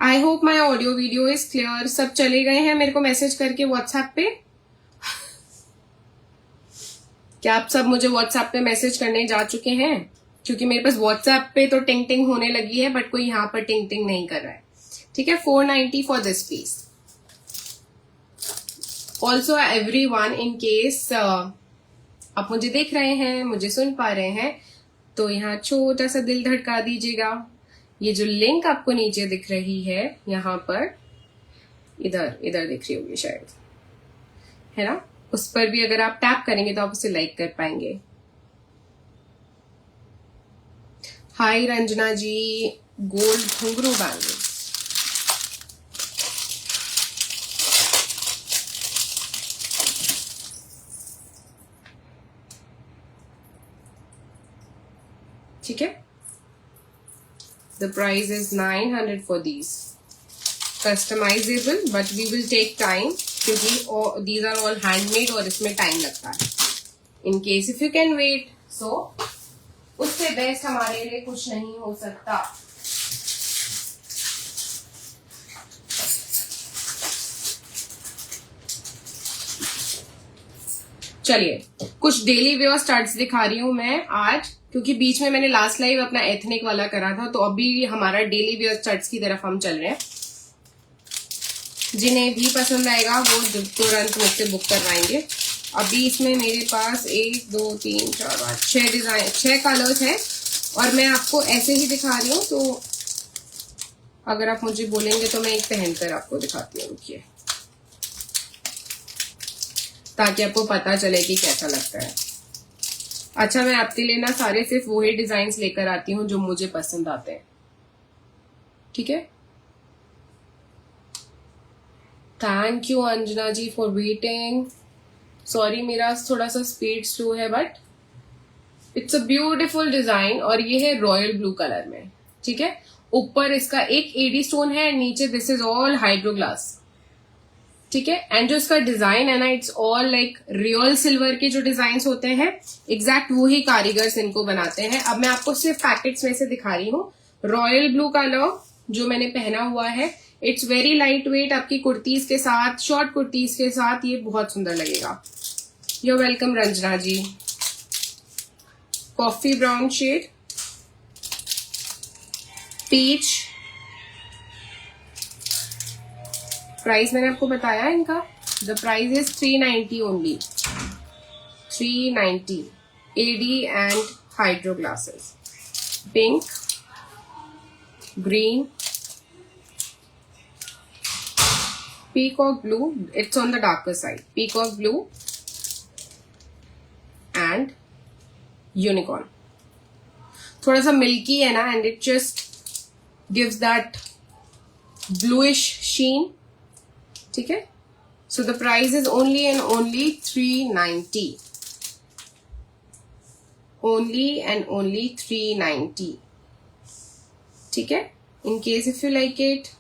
I hope my audio video is clear. सब चले गए हैं मेरे को मैसेज करके व्हाट्सएप पे? क्या आप सब मुझे व्हाट्सएप पे मैसेज करने जा चुके हैं? क्योंकि मेरे पास व्हाट्सएप पे तो टिंग टिंग होने लगी है, बट कोई यहाँ पर टिंग टिंग नहीं कर रहा है। ठीक है, 490 for this piece. Also everyone, in case आप मुझे देख रहे हैं, मुझे सुन पा रहे हैं, तो यहाँ छोटा सा दिल धड़का दीजिएगा। ये जो लिंक आपको नीचे दिख रही है, यहाँ पर इधर दिख रही होगी शायद, है ना, उस पर भी अगर आप टैप करेंगे तो आप उसे लाइक कर पाएंगे। हाय रंजना जी, गोल्ड घुंघरू बैंगल। ठीक है, the price is 900 for these, customizable, but we will take time, क्योंकि these are all handmade और इसमें टाइम लगता है। in case if you can wait, so उससे बेस्ट हमारे लिए कुछ नहीं हो सकता। चलिए, कुछ डेली वेयर स्टार्ट्स दिखा रही हूं मैं आज, क्योंकि बीच में मैंने लास्ट लाइव अपना एथनिक वाला करा था, तो अभी हमारा डेली वेयर स्टार्ट्स की तरफ हम चल रहे हैं। जिन्हें भी पसंद आएगा वो तुरंत मुझसे बुक करवाएंगे। अभी इसमें मेरे पास 1, 2, 3, 4, 5, 6 डिजाइन, 6 कलर्स हैं, और मैं आपको ऐसे ही दिखा रही हूँ, तो अगर आप मुझे बोलेंगे तो मैं एक पहनकर आपको दिखाती हूँ, रुकिए, ताकि आपको पता चले कि कैसा लगता है। अच्छा, मैं आपके लिए ना सारे सिर्फ वही डिजाइन लेकर आती हूँ जो मुझे पसंद आते हैं। ठीक है, thank you Anjana ji for waiting. Sorry, मेरा थोड़ा सा स्पीड स्लो है, but it's a beautiful design, और ये है रॉयल ब्लू कलर में। ठीक है, ऊपर इसका एक एडी स्टोन है, नीचे this is all hydro glass. ठीक है, एंड जो इसका डिजाइन है ना, it's all like real silver के जो डिजाइन होते हैं, एग्जैक्ट वही कारीगर्स इनको बनाते हैं। अब मैं आपको सिर्फ पैकेट्स में से दिखा रही हूँ। रॉयल ब्लू कलर जो मैंने पहना हुआ है, इट्स वेरी लाइट वेट, आपकी कुर्तीज के साथ, शॉर्ट कुर्तीज के साथ ये बहुत सुंदर लगेगा। You welcome Ranjana ji. Coffee brown shade, peach, price मैंने आपको बताया इनका। The price is 390 only, 390, AD and hydro glasses. Pink, green, peacock blue, it's on the darker side, peacock blue and unicorn. थोड़ा सा मिल्की है ना, and it just gives that bluish sheen. ठीक है, so the price is only and only 390, only and only 390. ठीक है, in case if you like it,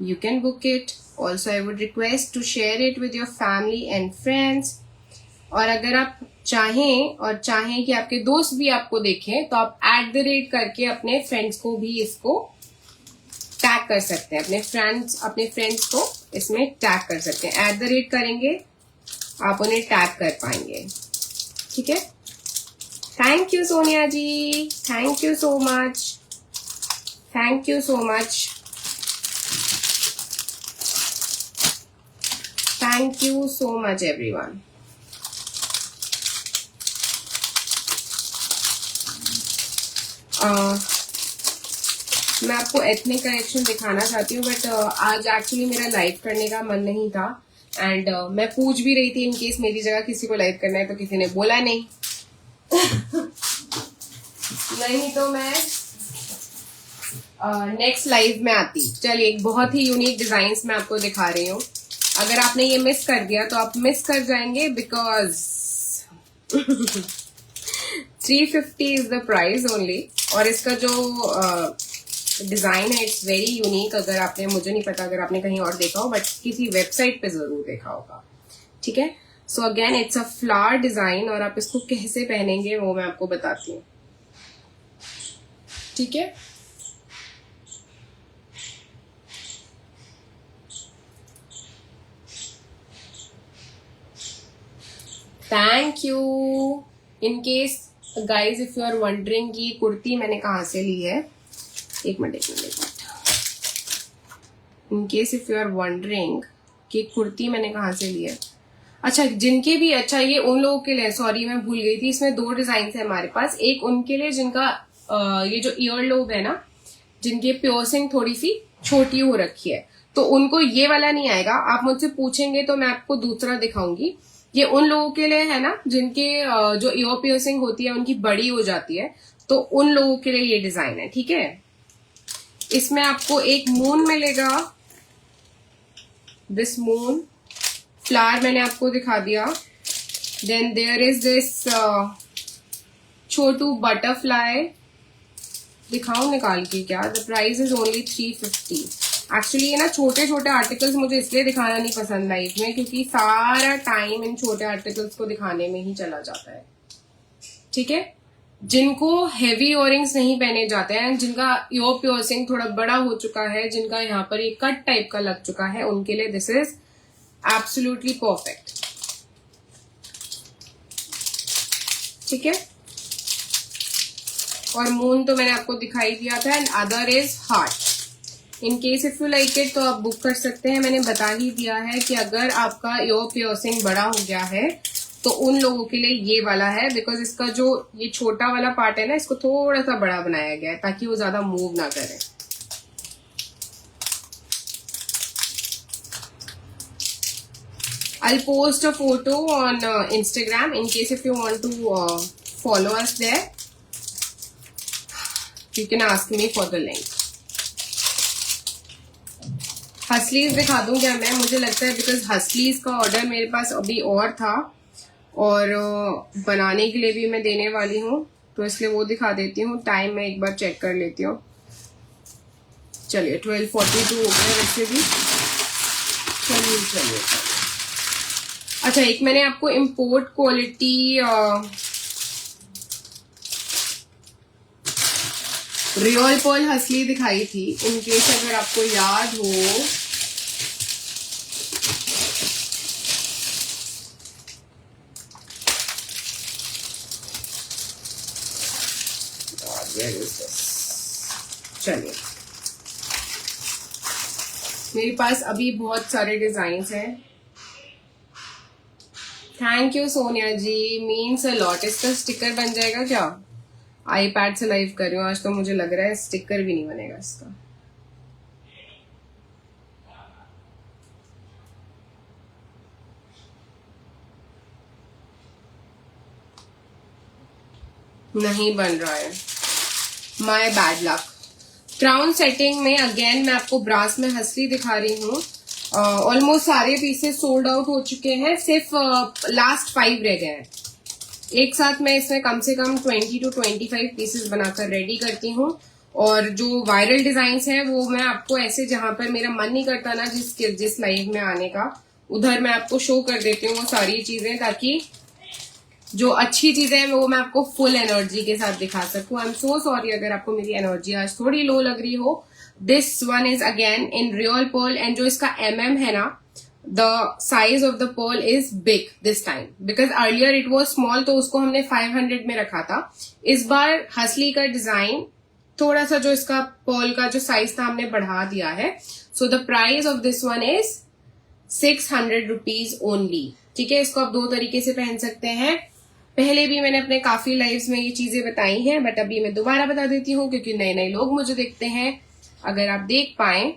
you can book it. Also, I would request to share it with your family and friends. और अगर आप चाहें कि आपके दोस्त भी आपको देखें तो आप @ करके अपने फ्रेंड्स को भी इसको टैग कर सकते हैं, अपने फ्रेंड्स को इसमें टैग कर सकते हैं। @ करेंगे आप उन्हें टैग कर पाएंगे। ठीक है, thank you Sonia ji, thank you so much, thank you so much, thank you so much everyone. मैं आपको एथनिक कलेक्शन दिखाना चाहती हूँ, बट आज एक्चुअली मेरा लाइव करने का मन नहीं था। एंड मैं पूछ भी रही थी इन केस मेरी जगह किसी को लाइव करना है, तो किसी ने बोला नहीं। नहीं तो मैं नेक्स्ट लाइव में आती। चलिए, एक बहुत ही यूनिक डिजाइन्स मैं आपको दिखा रही हूँ। अगर आपने ये मिस कर दिया तो आप मिस कर जाएंगे, because 350 is the price only. और इसका जो डिजाइन है इट्स वेरी यूनिक। अगर आपने, मुझे नहीं पता अगर आपने कहीं और देखा हो, बट किसी वेबसाइट पे जरूर देखा होगा। ठीक है, so again it's a flower design, और आप इसको कैसे पहनेंगे वो मैं आपको बताती हूँ। ठीक है, thank you. In case guys if you are wondering कि कुर्ती मैंने कहाँ से ली है, एक minute. In case if you are wondering कि कुर्ती मैंने कहाँ से ली है, अच्छा जिनके भी, अच्छा ये उन लोगों के लिए, सॉरी मैं भूल गई थी, इसमें 2 डिजाइन है हमारे पास। एक उनके लिए जिनका ये जो ईयर लोब है ना, जिनके पियर्सिंग थोड़ी सी छोटी हो रखी है, तो उनको ये वाला नहीं आएगा। आप मुझसे पूछेंगे तो मैं आपको दूसरा दिखाऊंगी। ये उन लोगों के लिए है ना जिनके जो ईयर पियर्सिंग होती है उनकी बड़ी हो जाती है, तो उन लोगों के लिए ये डिजाइन है। ठीक है, इसमें आपको एक मून मिलेगा, दिस मून फ्लावर मैंने आपको दिखा दिया। देन देयर इज दिस छोटू बटरफ्लाई, दिखाऊं निकाल के क्या? The price is only 350। Actually ये ना छोटे छोटे आर्टिकल्स मुझे इसलिए दिखाना नहीं पसंद लाइफ में, क्योंकि सारा टाइम इन छोटे आर्टिकल्स को दिखाने में ही चला जाता है। ठीक है, जिनको हेवी इयररिंग्स नहीं पहने जाते हैं, जिनका ईयर पियर्सिंग थोड़ा बड़ा हो चुका है, जिनका यहाँ पर ये कट टाइप का लग चुका है, उनके लिए दिस इज एब्सोल्युटली परफेक्ट। ठीक है, और मून तो मैंने आपको दिखाई दिया था, and other is heart. In case if you like it तो आप बुक कर सकते हैं। मैंने बता ही दिया है कि अगर आपका ईयर पियर्सिंग बड़ा हो गया है तो उन लोगों के लिए ये वाला है, बिकॉज इसका जो ये छोटा वाला पार्ट है ना, इसको थोड़ा सा बड़ा बनाया गया है ताकि वो ज्यादा मूव ना करे। I'll post a photo on Instagram in case if you want to follow us there. You can ask me for the link. हसलीज दिखा दूं क्या मैं? मुझे लगता है बिकॉज हसलीज का ऑर्डर मेरे पास अभी और था, और बनाने के लिए भी मैं देने वाली हूँ, तो इसलिए वो दिखा देती हूँ। टाइम मैं एक बार चेक कर लेती हूँ। चलिए 12:42 हो गया वैसे भी। चलिए अच्छा, एक मैंने आपको इम्पोर्ट क्वालिटी रियल पर्ल हसली दिखाई थी, इन केस अगर आपको याद हो। चलिए, मेरे पास अभी बहुत सारे डिजाइन हैं। Thank you Sonia ji, means a lot. इसका स्टिकर बन जाएगा क्या? आईपैड से लाइव कर रही हूँ आज, तो मुझे लग रहा है स्टिकर भी नहीं बनेगा इसका। नहीं बन रहा है, my bad luck. Crown setting में अगेन मैं आपको ब्रास में हसली दिखा रही हूँ। ऑलमोस्ट सारे पीसेस सोल्ड आउट हो चुके हैं, सिर्फ लास्ट 5 रह गए हैं। एक साथ मैं इसमें कम से कम 20 to 25 पीसेस बनाकर रेडी करती हूँ। और जो वायरल डिजाइन्स हैं वो मैं आपको ऐसे, जहां पर मेरा मन नहीं करता ना जिस लाइव में आने का, उधर मैं आपको शो कर देती हूँ वो सारी चीजें, ताकि जो अच्छी चीजें हैं वो मैं आपको फुल एनर्जी के साथ दिखा सकूं। आई एम सो सॉरी अगर आपको मेरी एनर्जी आज थोड़ी लो लग रही हो। This one is again in real pearl and जो इसका है ना, the size of the pearl is big this time because earlier it was small, तो उसको हमने 500 में रखा था। इस बार हसली का डिजाइन थोड़ा सा जो इसका पर्ल का जो साइज था हमने बढ़ा दिया है। So the price of this one is 600 rupees only. ठीक है, इसको आप दो तरीके से पहन सकते हैं। पहले भी मैंने अपने काफी लाइव्स में ये चीजें बताई हैं, बट अभी मैं दोबारा बता देती हूँ क्योंकि नए नए लोग मुझे देखते हैं। अगर आप देख पाए,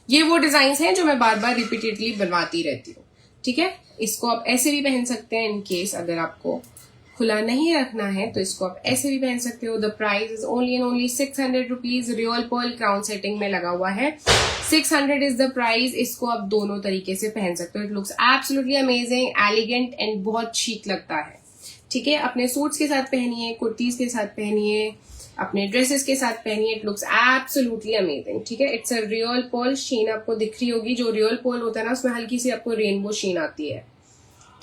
ये वो डिजाइन हैं जो मैं बार बार रिपीटेडली बनवाती रहती हूँ। ठीक है, इसको आप ऐसे भी पहन सकते हैं, इन केस अगर आपको खुला नहीं रखना है तो इसको आप ऐसे भी पहन सकते हो। The price is only and only 600 rupees. Real Perl crown setting में लगा हुआ है। 600 इज द प्राइस। इसको आप दोनों तरीके से पहन सकते हो। It looks absolutely amazing, elegant and बहुत शीक लगता है। ठीक है, अपने सूट्स के साथ पहनिए, कुर्तीज के साथ पहनिए, अपने ड्रेसेस के साथ पहनिए। It looks absolutely amazing. ठीक है, इट्स अ रियल पर्ल। शीन आपको दिख रही होगी, जो रियल पर्ल होता है ना उसमें हल्की सी आपको रेनबो शीन आती है।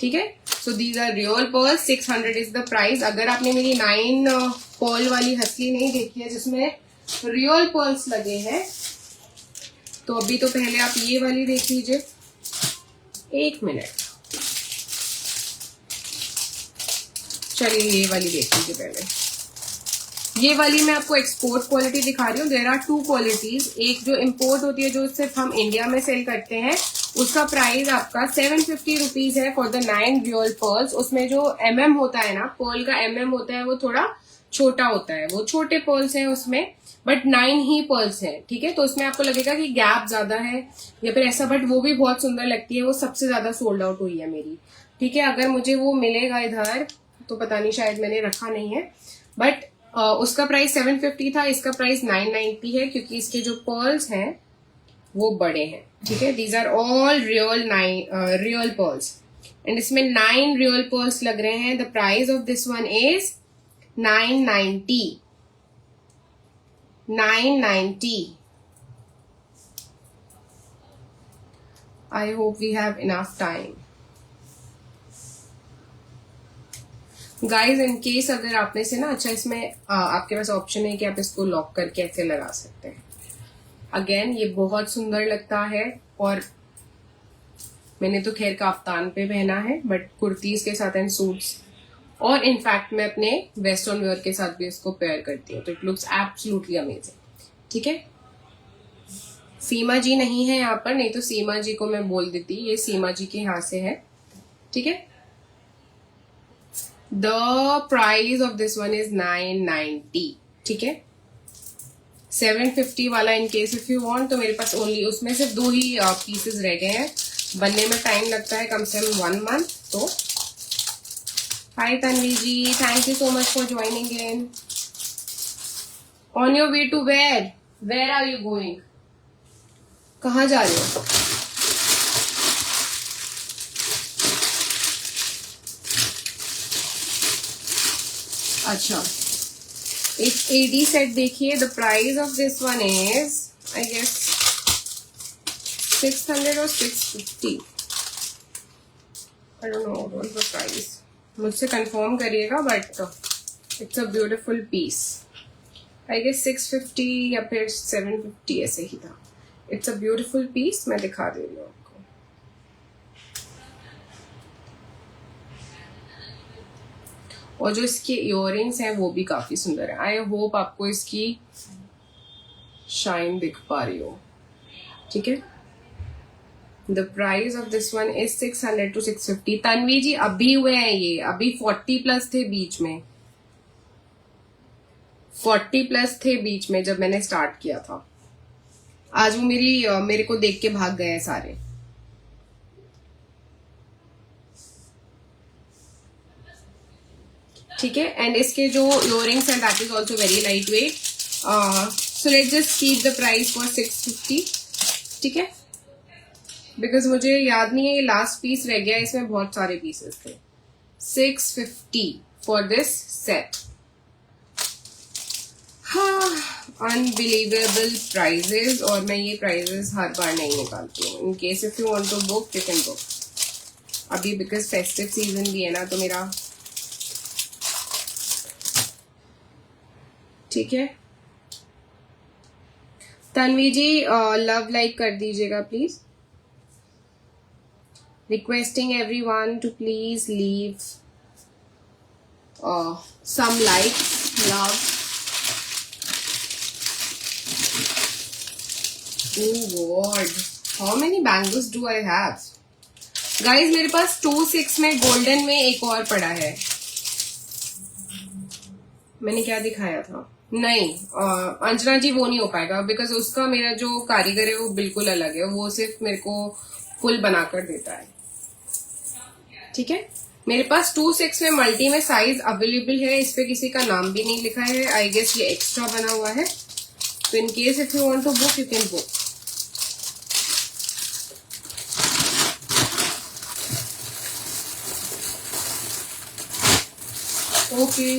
ठीक है, so these are real pearl. 600 is the price. अगर आपने मेरी 9 पर्ल वाली हसली नहीं देखी है जिसमें रियल पर्ल्स लगे हैं, तो अभी तो पहले आप ये वाली देख लीजिए। एक मिनट, चलिए ये वाली देख लीजिए पहले। ये वाली मैं आपको एक्सपोर्ट क्वालिटी दिखा रही हूँ। There are 2 qualities. एक जो इम्पोर्ट होती है, जो सिर्फ हम इंडिया में सेल करते हैं, उसका प्राइस आपका 750 रुपीज है फॉर द 9 रियल पर्ल्स। उसमें जो होता है ना, पर्ल का होता है वो थोड़ा छोटा होता है, वो छोटे पर्ल्स हैं उसमें, बट 9 ही पर्ल्स हैं। ठीक है, तो उसमें आपको लगेगा कि गैप ज्यादा है या फिर ऐसा, बट वो भी बहुत सुंदर लगती है। वो सबसे ज्यादा सोल्ड आउट हुई है मेरी। ठीक है, अगर मुझे वो मिलेगा इधर तो पता नहीं, शायद मैंने रखा नहीं है, बट उसका प्राइस 750 था, इसका प्राइस 990 है क्योंकि इसके जो पर्ल्स हैं वो बड़े हैं। ठीक है, these are all real pearls and इसमें 9 रियल पर्ल्स लग रहे हैं। The price of this one is 990। I hope we have enough time guys. In case अगर आप में से ना, अच्छा इसमें आपके पास ऑप्शन है कि आप इसको लॉक करके ऐसे लगा सकते हैं। अगेन ये बहुत सुंदर लगता है और मैंने तो खैर काफ्तान पे पहना है, बट कुर्तीज के साथ एंड सूट्स, और इनफैक्ट मैं अपने वेस्टर्न वेयर के साथ भी इसको पेयर करती हूँ। तो इट लुक्स एब्सोल्युटली अमेजिंग। ठीक है, सीमा जी नहीं है यहाँ पर, नहीं तो सीमा जी को मैं बोल देती। ये सीमा जी के यहाँ से है। ठीक है, the price of this one is 990। ठीक है, 750 वाला इन केस इफ यू वांट, तो मेरे पास ओनली उसमें से 2 ही पीसेस रह गए हैं। बनने में टाइम लगता है कम से कम 1 मंथ। तो hi Tanvi ji, thank you so much for joining in. On your way to where are you going? कहाँ जा रहे हो? अच्छा, एक एडी सेट देखिए। The price of this one is I guess 600 और 650। I don't know what the price, मुझसे कंफर्म करिएगा, but it's a beautiful piece. I guess 650 या फिर 750 ऐसे ही था। इट्स अ ब्यूटीफुल पीस, मैं दिखा दे रही हूँ आपको। और जो इसके इयररिंग्स हैं वो भी काफी सुंदर है। आई होप आपको इसकी शाइन दिख पा रही हो। ठीक है, the price of this one is 600 to 650। Tanvi ji अभी हुए हैं ये, अभी 40+ थे बीच में, 40+ थे बीच में जब मैंने स्टार्ट किया था। आज वो मेरे को देख के भाग गए हैं सारे। ठीक है, एंड इसके जो इयररिंग्स हैं that is also very light wait. So let's just keep the price for 650। ठीक है, बिकॉज मुझे याद नहीं है, ये लास्ट पीस रह गया, इसमें बहुत सारे पीसेस थे। 650 फॉर दिस सेट। हाँ, अनबिलीवेबल प्राइजेस, और मैं ये प्राइजेस हर बार नहीं निकालती हूँ। In case if you want to book, you can book. अभी बिकॉज फेस्टिव सीजन भी है ना, तो मेरा ठीक है। तन्वी जी लव लाइक कर दीजिएगा please. Requesting everyone to please leave some likes, love. Oh God, how many bangles do I have? Guys, मेरे पास 2-6 में गोल्डन में एक और पड़ा है। मैंने क्या दिखाया था? नहीं, अंजना जी वो नहीं हो पाएगा बिकॉज उसका मेरा जो कारीगर है वो बिल्कुल अलग है, वो सिर्फ मेरे को फुल बनाकर देता है। ठीक है, मेरे पास 2-6 में मल्टी में साइज अवेलेबल है। इस पे किसी का नाम भी नहीं लिखा है, आई गेस ये एक्स्ट्रा बना हुआ है। तो in case if you want to book you can book. Okay,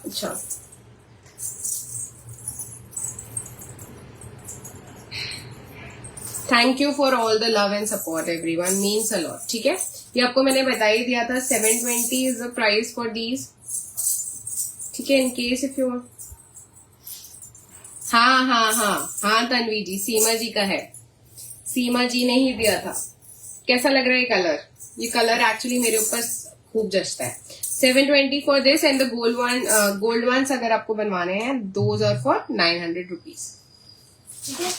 अच्छा thank you for all the love and support everyone, means a lot. ठीक है, ये आपको मैंने बता ही दिया था 720 is the price for these. ठीक है, इन केस इफ यू, हाँ तन्वी जी, सीमा जी का है, सीमा जी ने ही दिया था। कैसा लग रहा है कलर? ये कलर एक्चुअली मेरे ऊपर खूब जचता है। 720 for this and the gold ones अगर आपको बनवाने हैं दोज आर फॉर 900 रुपीज। ठीक है,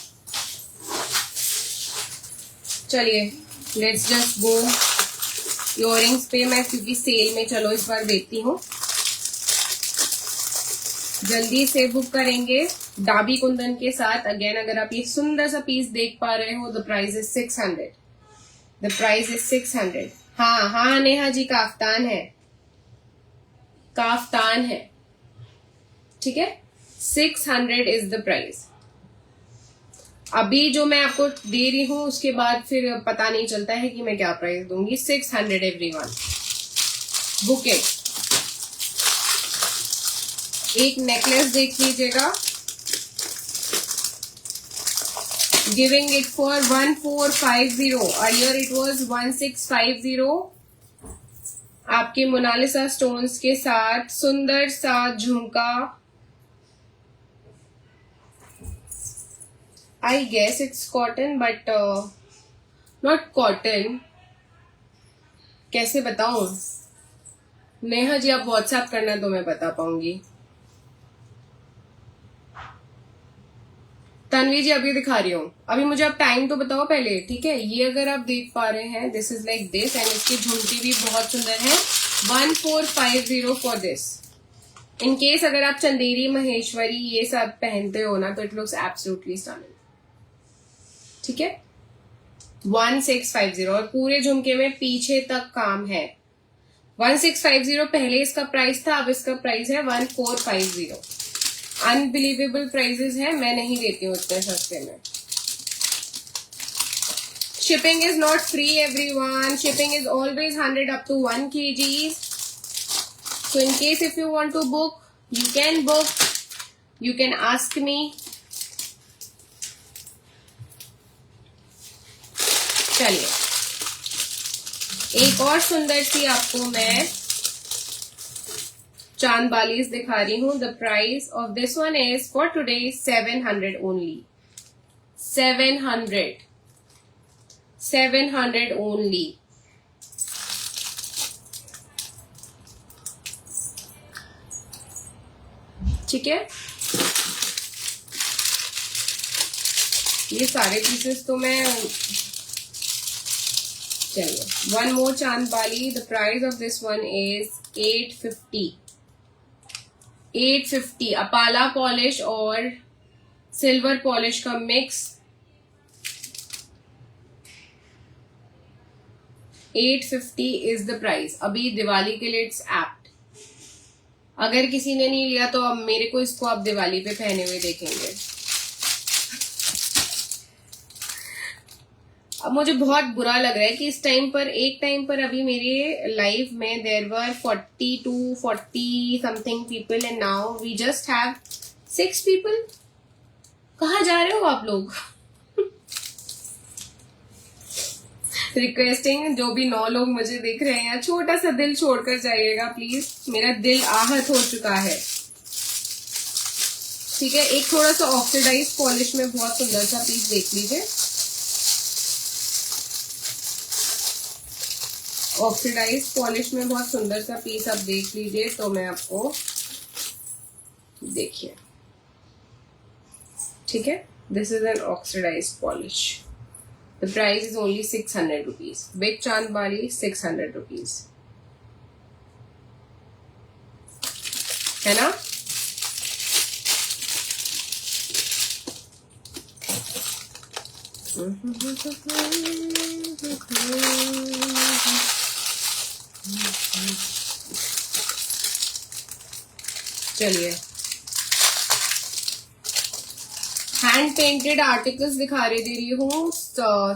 चलिए लेट्स जस्ट गो इयररिंग्स पे। मैं क्योंकि सेल में चलो इस बार देती हूँ, जल्दी से बुक करेंगे डाबी कुंदन के साथ। अगेन अगर आप ये सुंदर सा पीस देख पा रहे हो, the price is 600, the price is 600। हाँ नेहा जी, काफ्तान है, काफ्तान है। ठीक है, 600 इज द प्राइस। अभी जो मैं आपको दे रही हूं उसके बाद फिर पता नहीं चलता है कि मैं क्या प्राइस दूंगी। 600 एवरीवन, बुक इट। एक नेकलेस देख लीजिएगा, giving it for 1450, earlier it was 1650। आपके मोनालिसा स्टोन्स के साथ सुंदर सा झुमका। I guess it's cotton but not cotton. कैसे बताऊं नेहा जी, आप व्हाट्सएप करना तो मैं बता पाऊंगी। तन्वी जी अभी दिखा रही हूँ, अभी मुझे आप टाइम तो बताओ पहले। ठीक है, ये अगर आप देख पा रहे हैं, this is like this and इसकी झुमकी भी बहुत सुंदर है। 1450 फॉर दिस। इन केस अगर आप चंदेरी महेश्वरी ये सब पहनते हो ना, तो इट लुक्स एब्सोल्युटली स्टनिंग। ठीक है, 1650 और पूरे झुमके में पीछे तक काम है। 1650 पहले इसका प्राइस था, अब इसका प्राइस है 1450। अनबिलीवेबल प्राइसेस है, मैं नहीं देती हूँ इतने सस्ते में। Shipping is not free everyone, shipping is always 100 up to 1 kg। So in case if you want to book, you can book, you can ask me। चलिए एक और सुंदर सी आपको मैं चांद बालीज दिखा रही हूं। The price of this one is for today 700 only. 700 only. ठीक है, ये सारे पीसेस तो मैं, चलिए वन मोर चांद बाली। The price of this one is 850। 850 अपाला पॉलिश और सिल्वर पॉलिश का मिक्स। 850 is the price. अभी दिवाली के लिए इट्स एप्ट। अगर किसी ने नहीं लिया तो अब मेरे को इसको आप दिवाली पे पहने हुए देखेंगे। अब मुझे बहुत बुरा लग रहा है कि इस टाइम पर, एक टाइम पर अभी मेरे लाइफ में there were 40 to 40 something people and now we just have 6 people. कहाँ जा रहे हो आप लोग? रिक्वेस्टिंग, जो भी 9 लोग मुझे देख रहे हैं, छोटा सा दिल छोड़कर जाइएगा प्लीज, मेरा दिल आहत हो चुका है। ठीक है, एक थोड़ा सा ऑक्सीडाइज पॉलिश में बहुत सुंदर सा पीस देख लीजिए। ऑक्सीडाइज पॉलिश में बहुत सुंदर सा पीस आप देख लीजिए। तो मैं आपको देखिए, ठीक है, this is an oxidise polish. The price is only 600 rupees. Big Chand Bali 600 rupees. है ना? चलिए, हैंड पेंटेड आर्टिकल्स दिखा दे रही हूँ।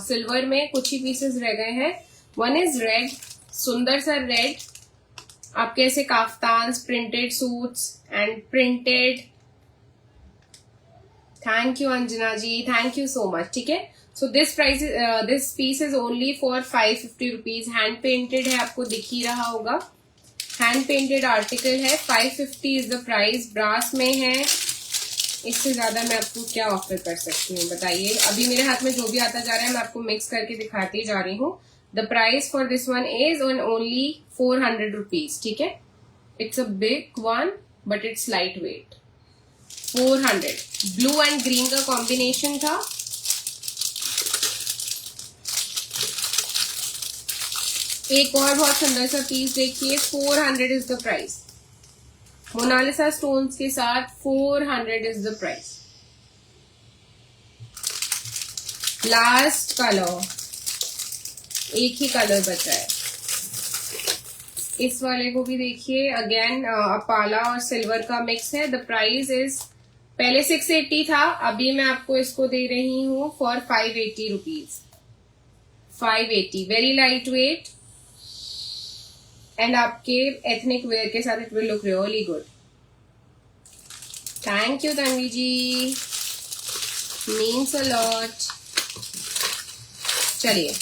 सिल्वर में कुछ ही पीसेस रह गए हैं। वन इज रेड, सुंदर सा रेड, आपके ऐसे kaftans, printed suits and printed. Thank you Anjana ji, thank you so much. ठीक है, so this piece is only for 550 rupees. Hand painted है, आपको दिख ही रहा होगा, हैंड पेंटेड आर्टिकल है। 550 इज द प्राइस। ब्रास में है, इससे ज्यादा मैं आपको क्या ऑफर कर सकती हूँ बताइए। अभी मेरे हाथ में जो भी आता जा रहा है मैं आपको मिक्स करके दिखाती जा रही हूँ। The price for this one is on only 400 rupees. ठीक है, it's a big one but it's light weight. 400। Blue and green का कॉम्बिनेशन था। एक और बहुत सुंदर सा पीस देखिए, 400 is the price. Monalisa stones के साथ 400 is the price. Last colour, एक ही कलर बचा है। इस वाले को भी देखिए, अगेन अपाला और सिल्वर का मिक्स है। द प्राइस इज, पहले 680 था, अभी मैं आपको इसको दे रही हूं for 580 rupees. 580, very light weight and आपके एथनिक वेयर के साथ it will look really good. Thank you Tanvi ji, means a lot. चलिए,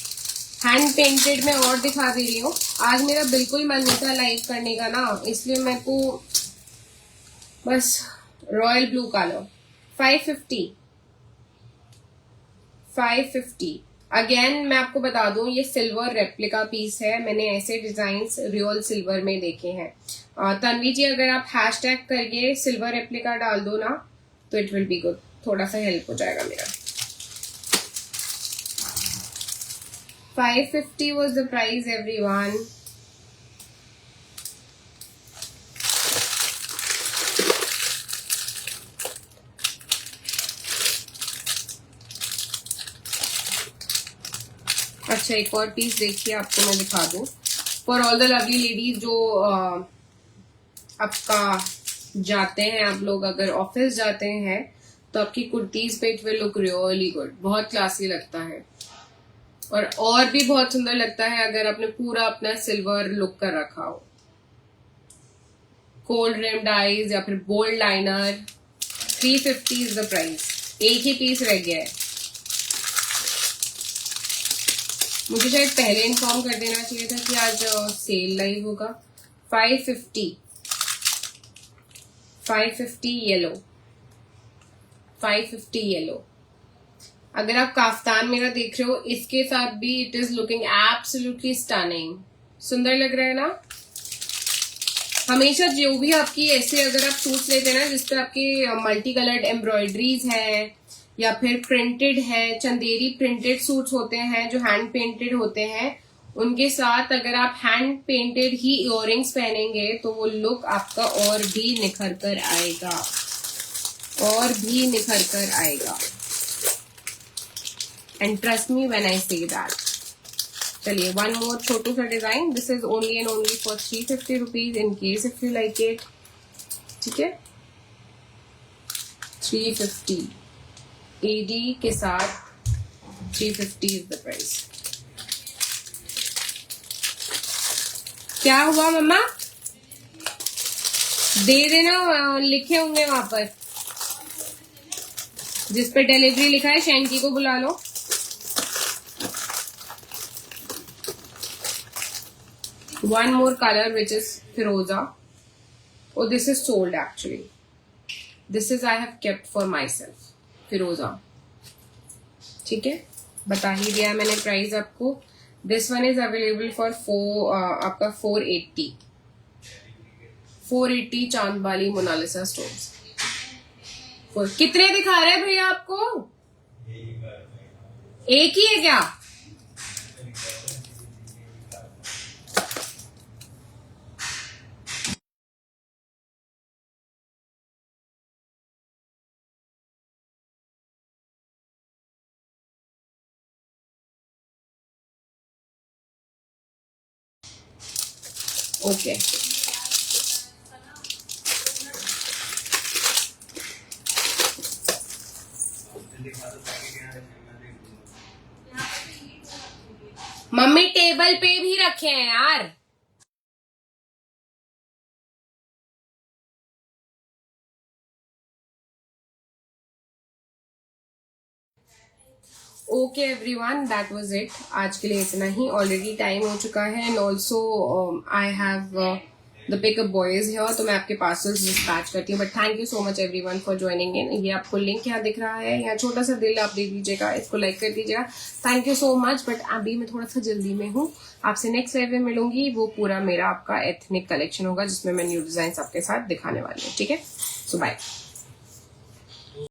हैंड पेंटेड में और दिखा दे रही हूँ। आज मेरा बिल्कुल मन नहीं था लाइव करने का ना, इसलिए मेरे को बस रॉयल ब्लू कलर 550। अगेन मैं आपको बता दूं, ये सिल्वर रेप्लिका पीस है। मैंने ऐसे डिजाइन्स रियल सिल्वर में देखे हैं। तन्वी जी, अगर आप हैशटैग करके सिल्वर रेप्लिका डाल दो ना तो इट विल बी गुड, थोड़ा सा हेल्प हो जाएगा मेरा। 550 was the price everyone. अच्छा, एक और पीस देखिए, आपको मैं दिखा दूं for all the lovely ladies जो आपका जाते हैं, आप लोग अगर ऑफिस जाते हैं तो आपकी कुर्तीज पे it will look really good, बहुत क्लासी लगता है। और भी बहुत सुंदर लगता है अगर आपने पूरा अपना सिल्वर लुक कर रखा हो। कोल्ड रिम्ड आईज या फिर bold liner. 350 is the price. एक ही पीस रह गया है, मुझे शायद पहले इन्फॉर्म कर देना चाहिए था कि आज सेल लाइव होगा। 550 येलो, 550 येलो। अगर आप काफ्तान मेरा देख रहे हो, इसके साथ भी it is looking absolutely stunning. सुंदर लग रहा है ना। हमेशा जो भी आपकी ऐसे अगर आप सूट्स लेते हैं ना जिसपे आपके मल्टी कलर्ड एम्ब्रॉयडरीज है या फिर प्रिंटेड है, चंदेरी प्रिंटेड सूट्स होते हैं जो हैंड पेंटेड होते हैं, उनके साथ अगर आप हैंड पेंटेड ही इयररिंग्स पहनेंगे तो वो लुक आपका और भी निखर कर आएगा, और भी निखर कर आएगा। And trust me when I say that. चलिए, वन मोर छोटू सा design. This is only and only for 350 rupees in case if you like it. ठीक है, 350 एडी के साथ 350 इज द प्राइस। क्या हुआ मम्मा? दे देना, लिखे होंगे वहां पर। जिस पे डिलीवरी लिखा है शैंकी को बुला लो। One more color which is Firoza. Oh, this is sold actually. This is I have kept for myself. Firoza. ठीक है, बता ही दिया मैंने प्राइस आपको। This one is available for आपका 480 चांदबाली मोनालिसा स्टोन्स। कितने दिखा रहे हैं भैया आपको? एक ही है क्या? ओके मम्मी टेबल पे भी रखे हैं यार। Okay everyone, that was it. आज के लिए इतना ही, ऑलरेडी टाइम हो चुका है and also I have the pickup boys है, तो मैं आपके पार्सल्स डिस्पैच करती हूँ। But thank you so much everyone for joining इन। ये आपको लिंक यहाँ दिख रहा है, यहाँ छोटा सा दिल आप दे दीजिएगा, इसको लाइक कर दीजिएगा। Thank you so much. But अभी मैं थोड़ा सा जल्दी में हूँ, आपसे नेक्स्ट लाइव में मिलूंगी। वो पूरा मेरा आपका एथनिक कलेक्शन होगा जिसमें मैं न्यू डिजाइन आपके साथ दिखाने वाली हूँ। ठीक है, सो बाय।